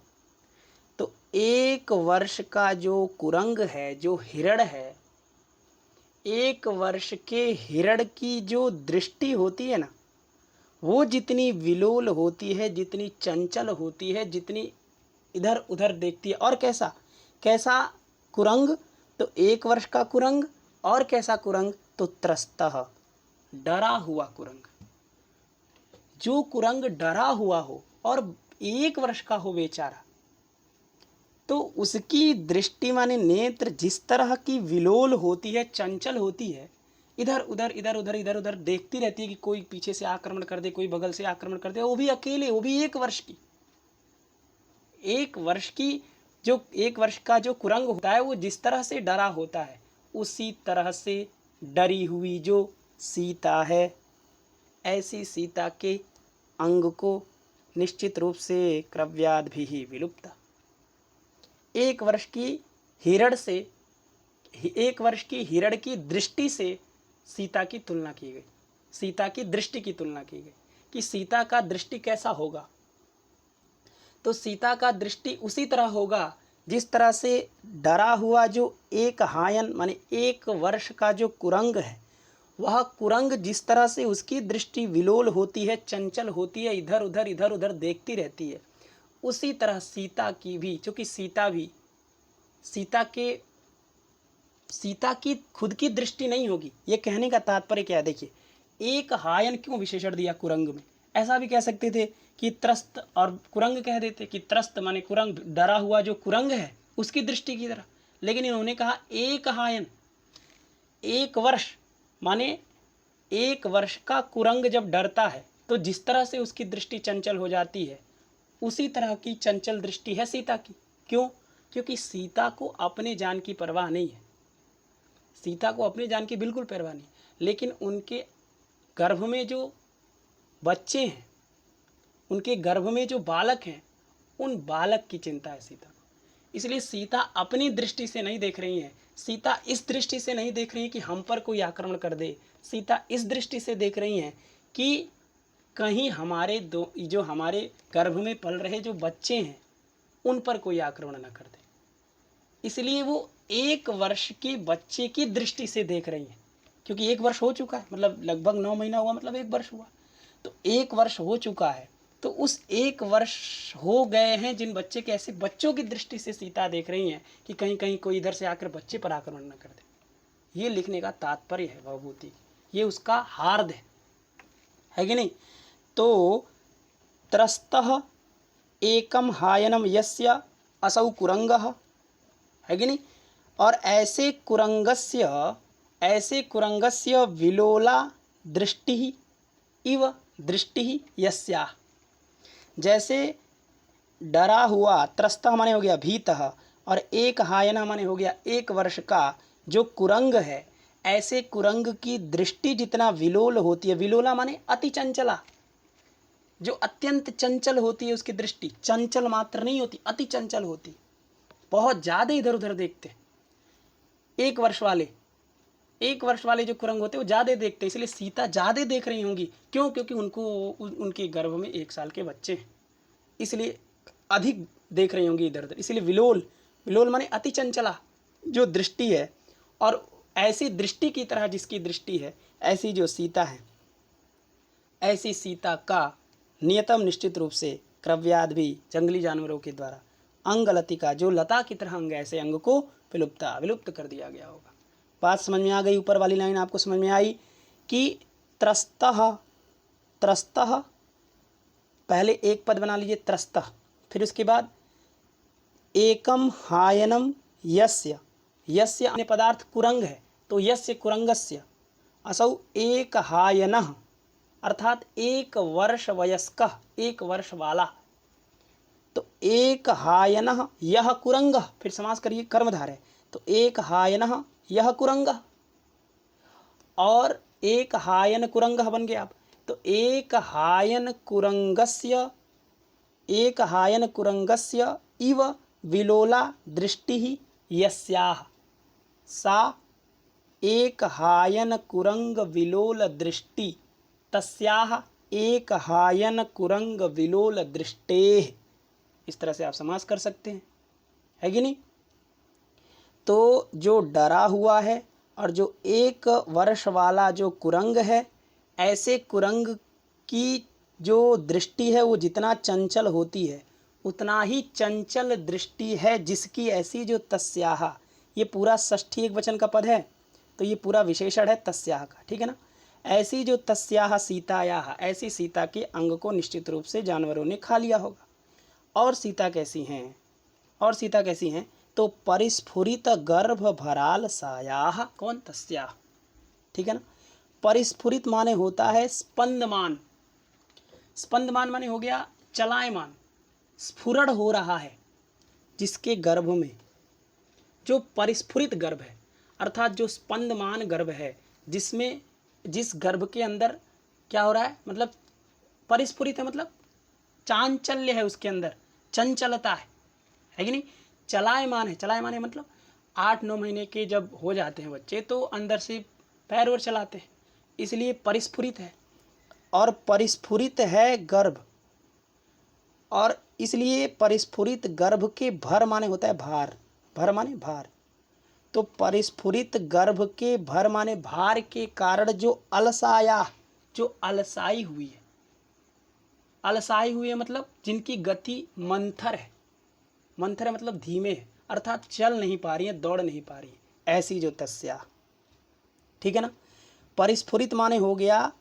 तो एक वर्ष का जो कुरंग है, जो हिरण है, एक वर्ष के हिरण की जो दृष्टि होती है ना, वो जितनी विलोल होती है, जितनी चंचल होती है, जितनी इधर उधर देखती है, और कैसा कैसा कुरंग? तो एक वर्ष का कुरंग, और कैसा कुरंग? तो त्रस्तः, डरा हुआ कुरंग। जो कुरंग डरा हुआ हो और एक वर्ष का हो बेचारा, तो उसकी दृष्टि माने नेत्र जिस तरह की विलोल होती है, चंचल होती है, इधर उधर इधर उधर इधर उधर देखती रहती है कि कोई पीछे से आक्रमण कर दे, कोई बगल से आक्रमण कर दे, वो भी अकेले, वो भी एक वर्ष की, एक वर्ष की, जो एक वर्ष का जो कुरंग होता है वो जिस तरह से डरा होता है, उसी तरह से डरी हुई जो सीता है, ऐसी सीता के अंग को निश्चित रूप से क्रव्याद भी विलुप्ता। एक वर्ष की हिरण से, एक वर्ष की हिरण की दृष्टि से सीता की तुलना की गई, सीता की दृष्टि की तुलना की गई कि सीता का दृष्टि कैसा होगा। तो सीता का दृष्टि उसी तरह होगा जिस तरह से डरा हुआ जो एक हायन माने एक वर्ष का जो कुरंग है, वह कुरंग जिस तरह से उसकी दृष्टि विलोल होती है, चंचल होती है, इधर उधर देखती रहती है, उसी तरह सीता की भी, चूँकि सीता भी, सीता की खुद की दृष्टि नहीं होगी। ये कहने का तात्पर्य क्या है? देखिए, एक हायन क्यों विशेषण दिया कुरंग में? ऐसा भी कह सकते थे कि त्रस्त और कुरंग कह देते कि त्रस्त माने कुरंग, डरा हुआ जो कुरंग है उसकी दृष्टि की तरह, लेकिन इन्होंने कहा एक हायन, एक वर्ष माने एक वर्ष का कुरंग जब डरता है तो जिस तरह से उसकी दृष्टि चंचल हो जाती है, उसी तरह की चंचल दृष्टि है सीता की। क्यों? क्योंकि सीता को अपने जान की परवाह नहीं है, सीता को अपने जान की बिल्कुल परवाह नहीं, लेकिन उनके गर्भ में जो बच्चे हैं, उनके गर्भ में जो बालक हैं, उन बालक की चिंता है सीता को। इसलिए सीता अपनी दृष्टि से नहीं देख रही है, सीता इस दृष्टि से नहीं देख रही है कि हम पर कोई आक्रमण कर दे, सीता इस दृष्टि से देख रही हैं कि कहीं हमारे जो हमारे गर्भ में पल रहे जो बच्चे हैं उन पर कोई आक्रमण न कर दे। इसलिए वो एक वर्ष के बच्चे की दृष्टि से देख रही हैं, क्योंकि एक वर्ष हो चुका है, मतलब लगभग 9 महीना हुआ, मतलब एक वर्ष हुआ, तो एक वर्ष हो चुका है, तो उस एक वर्ष हो गए हैं जिन बच्चे के, ऐसे बच्चों की दृष्टि से सीता देख रही हैं कि कहीं कहीं कोई इधर से आकर बच्चे पर आक्रमण न कर दे। ये लिखने का तात्पर्य है भवभूति, ये उसका हार्द है कि नहीं। तो त्रस्तः एकम हायनम यस्य असौ कुरंगः है कि नहीं, और ऐसे कुरंगस्य विलोला दृष्टि इव दृष्टि यस्या, जैसे डरा हुआ, त्रस्तः माने हो गया भीतः, और एक हायना माने हो गया एक वर्ष का जो कुरंग है, ऐसे कुरंग की दृष्टि जितना विलोल होती है, विलोला माने अति चंचला, जो अत्यंत चंचल होती है उसकी दृष्टि, चंचल मात्र नहीं होती, अति चंचल होती, बहुत ज़्यादा इधर उधर देखते। एक वर्ष वाले जो कुरंग होते हैं वो ज़्यादा देखते, इसलिए सीता ज़्यादा देख रही होंगी। क्यों? क्योंकि उनको उनके गर्भ में 1 साल के बच्चे हैं, इसलिए अधिक देख रही होंगी इधर उधर, इसलिए विलोल माने अति चंचला जो दृष्टि है, और ऐसी दृष्टि की तरह जिसकी दृष्टि है, ऐसी जो सीता है, ऐसी सीता का नियतम निश्चित रूप से क्रव्याद भी जंगली जानवरों के द्वारा अंग लतिका जो लता की तरह अंग, ऐसे अंग को विलुप्त कर दिया गया होगा। बात समझ में आ गई? ऊपर वाली लाइन आपको समझ में आई कि त्रस्तः, त्रस्तः पहले एक पद बना लीजिए त्रस्तः, फिर उसके बाद एकम हायनम यस्य, यस्य अन्य पदार्थ कुरंग है तो यस्य कुरंगस्य, असौ एक हायनः अर्थात 1 वर्ष वयस्कः, 1 वर्ष वाला, तो एक हायनः यह कुरंगः, फिर समास करिए कर्मधार है तो एक हायनः यह कुरंगः, और एक हायन कुरंगः बन गया। आप तो एक हायन कुरंगस्य, एक हायन कुरंगस्य इव विलोला दृष्टि यस्याः, सा एक हायन कुरंग विलोल दृष्टि तस्याः एक हायन कुरंग विलोल दृष्टेः। इस तरह से आप समास कर सकते हैं, है कि नहीं? तो जो डरा हुआ है और जो 1 वर्ष वाला जो कुरंग है, ऐसे कुरंग की जो दृष्टि है वो जितना चंचल होती है उतना ही चंचल दृष्टि है जिसकी ऐसी जो तस्याह, ये पूरा षष्ठी एक वचन का पद है तो ये पूरा विशेषण है तस्याह का, ठीक है ना? ऐसी जो तस्याह सीतायाह, ऐसी सीता के अंग को निश्चित रूप से जानवरों ने खा लिया होगा। और सीता कैसी हैं? और सीता कैसी हैं? तो परिस्फुरित गर्भ भराल सायाह, कौन? तस्याह, ठीक है ना? परिस्फुरित माने होता है स्पंदमान, स्पंदमान माने हो गया चलायमान, स्फुरण हो रहा है जिसके गर्भ में, जो परिस्फुरित गर्भ है अर्थात जो स्पंदमान गर्भ है, जिसमें जिस गर्भ के अंदर क्या हो रहा है, मतलब परिस्फुरित है मतलब चांचल्य है, उसके अंदर चंचलता है कि नहीं? चलायमान है, चलायमान है मतलब 8-9 महीने के जब हो जाते हैं बच्चे तो अंदर से पैर और चलाते हैं, इसलिए परिस्फुरित है। और परिस्फुरित है गर्भ, और इसलिए परिस्फुरित गर्भ के भर माने होता है भार, भर माने भार, तो परिस्फुरित गर्भ के भर माने भार के कारण जो अलसाया, जो अलसाई हुई है, अलसाई हुई है मतलब जिनकी गति मंथर है, मंथर है मतलब धीमे है, अर्थात चल नहीं पा रही है, दौड़ नहीं पा रही है, ऐसी जो तस्या, ठीक है ना? परिस्फुरित माने हो गया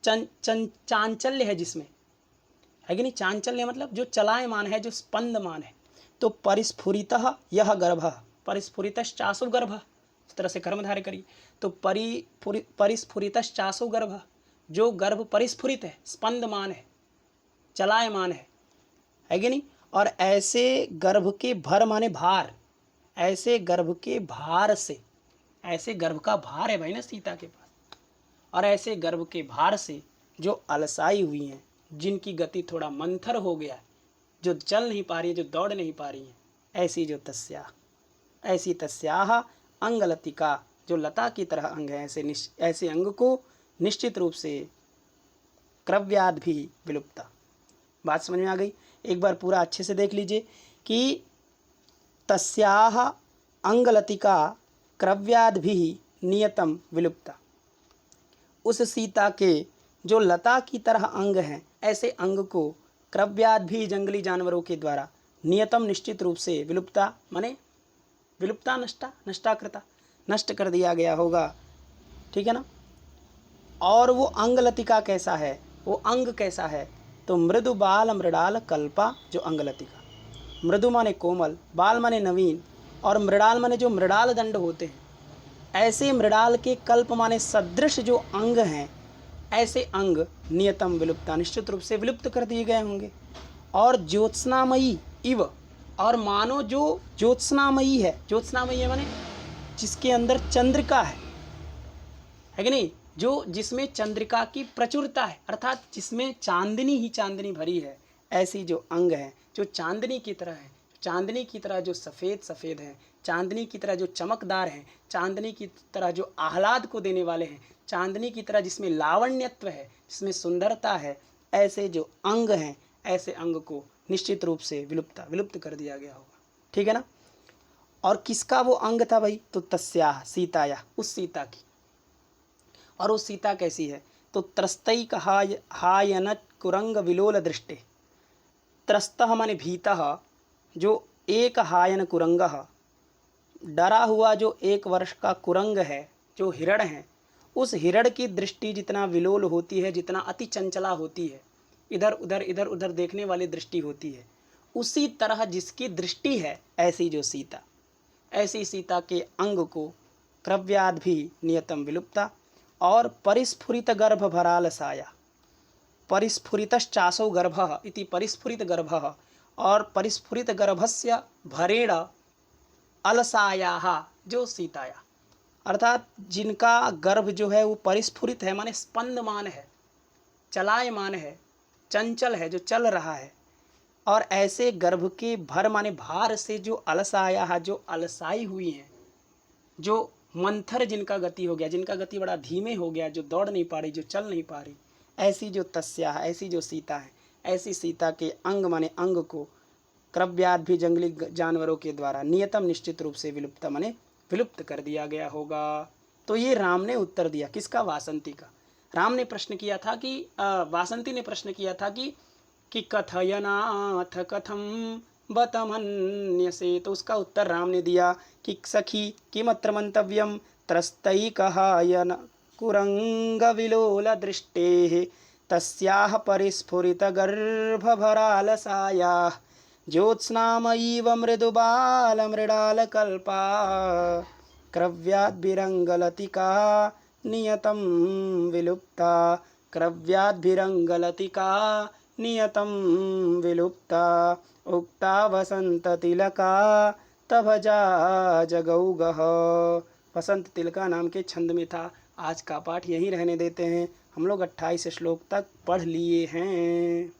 चांचल्य है जिसमें, है कि नहीं? चांचल्य मतलब जो चलायमान है, जो स्पंदमान है। तो परिस्फुरितः यह गर्भ, परिस्फुरितश्चासु गर्भ, इस तरह से कर्मधारय करिए तो परिस्फुरितश्चासु गर्भ, जो गर्भ परिस्फुरित है, स्पंदमान है, चलायमान है कि नहीं? और ऐसे गर्भ के भर माने भार, ऐसे गर्भ के भार से, ऐसे गर्भ का भार है भाई ना सीता के पास, और ऐसे गर्भ के भार से जो अलसाई हुई हैं, जिनकी गति थोड़ा मंथर हो गया है, जो चल नहीं पा रही है, जो दौड़ नहीं पा रही है, ऐसी जो तस्या, ऐसी तस्याह अंगलतिका, जो लता की तरह अंग है, ऐसे अंग को निश्चित रूप से क्रव्याद भी विलुप्ता। बात समझ में आ गई? एक बार पूरा अच्छे से देख लीजिए कि तस्याह अंगलतिका क्रव्याद भी नियतम विलुप्ता, उस सीता के जो लता की तरह अंग हैं, ऐसे अंग को क्रव्याद भी जंगली जानवरों के द्वारा नियतम निश्चित रूप से विलुप्ता माने विलुप्ता, नष्टाकृता, नष्ट कर दिया गया होगा, ठीक है ना? और वो अंग लतिका कैसा है, वो अंग कैसा है? तो मृदु बाल मृडाल कल्पा, जो अंग लतिका, मृदु माने कोमल, बाल माने नवीन, और मृडाल माने जो मृडाल दंड होते हैं, ऐसे मृडाल के कल्प माने सदृश जो अंग हैं, ऐसे अंग नियतम विलुप्ता, निश्चित रूप से विलुप्त कर दिए गए होंगे। और ज्योत्स्नामयी इव, और मानो जो ज्योत्स्नामयी है, ज्योत्स्नामयी है माने जिसके अंदर चंद्रिका है कि नहीं? जो जिसमें चंद्रिका की प्रचुरता है, अर्थात जिसमें चांदनी ही चांदनी भरी है, ऐसी जो अंग है, जो चांदनी की तरह है, चांदनी की तरह जो सफ़ेद सफ़ेद हैं, चांदनी की तरह जो चमकदार हैं, चांदनी की तरह जो आह्लाद को देने वाले हैं, चांदनी की तरह जिसमें लावण्यत्व है, जिसमें सुंदरता है, ऐसे जो अंग हैं, ऐसे अंग को निश्चित रूप से विलुप्त कर दिया गया होगा, ठीक है ना? और किसका वो अंग था भाई? तो तस्याः सीताया, उस सीता की। और वो सीता कैसी है? तो त्रस्तैक हायनट कुरंग विलोल दृष्टे। त्रस्तः माने भीतः, जो एक हायन कुरंगः, डरा हुआ जो 1 वर्ष का कुरंग है, जो हिरण है, उस हिरण की दृष्टि जितना विलोल होती है, जितना अति चंचला होती है, इधर उधर देखने वाली दृष्टि होती है, उसी तरह जिसकी दृष्टि है ऐसी जो सीता, ऐसी सीता के अंग को क्रव्याद भी नियतम विलुप्ता। और परिस्फुरित गर्भ भरालसाया, परिस्फुरितश्चासौ गर्भः इति परिस्फुरित गर्भः, और परिस्फुरित गर्भस्य भरेण अलसायाः जो सीताया, अर्थात जिनका गर्भ जो है वो परिस्फुरित है, माने स्पंदमान है, चलायमान है, चंचल है, जो चल रहा है। और ऐसे गर्भ के भर माने भार से जो अलसाया, जो अलसाई हुई हैं, जो मंथर जिनका गति हो गया, जिनका गति बड़ा धीमे हो गया, जो दौड़ नहीं पा रही, जो चल नहीं पा रही, ऐसी जो तस्या है, ऐसी जो सीता है, ऐसी सीता के अंग माने अंग को क्रव्याद भी जंगली जानवरों के द्वारा नियतम निश्चित रूप से विलुप्त माने विलुप्त कर दिया गया होगा। तो ये राम ने उत्तर दिया, किसका? वासंती का। राम ने प्रश्न किया था कि वासंती ने प्रश्न किया था कि कथयनाथ कथम बतमन्यसे। तो उसका उत्तर राम ने दिया कि सखी किमत्र मंतव्यम त्रस्तैकहायन कुरंग विलोल दृष्टेः तस्याः परिस्फुरित गर्भभरालसायाः ज्योत्स्नामयीव मृदुबालमृडालकल्पा क्रव्याद्भिरङ्गलतिका नियतं विलुप्ता, क्रव्याद्भिरङ्गलतिका नियतं विलुप्ता, उक्ता वसंततिलका तभजा जगौगः। वसंत तिलका नाम के छंद में था। आज का पाठ यहीं रहने देते हैं, हम लोग 28 श्लोक तक पढ़ लिए हैं।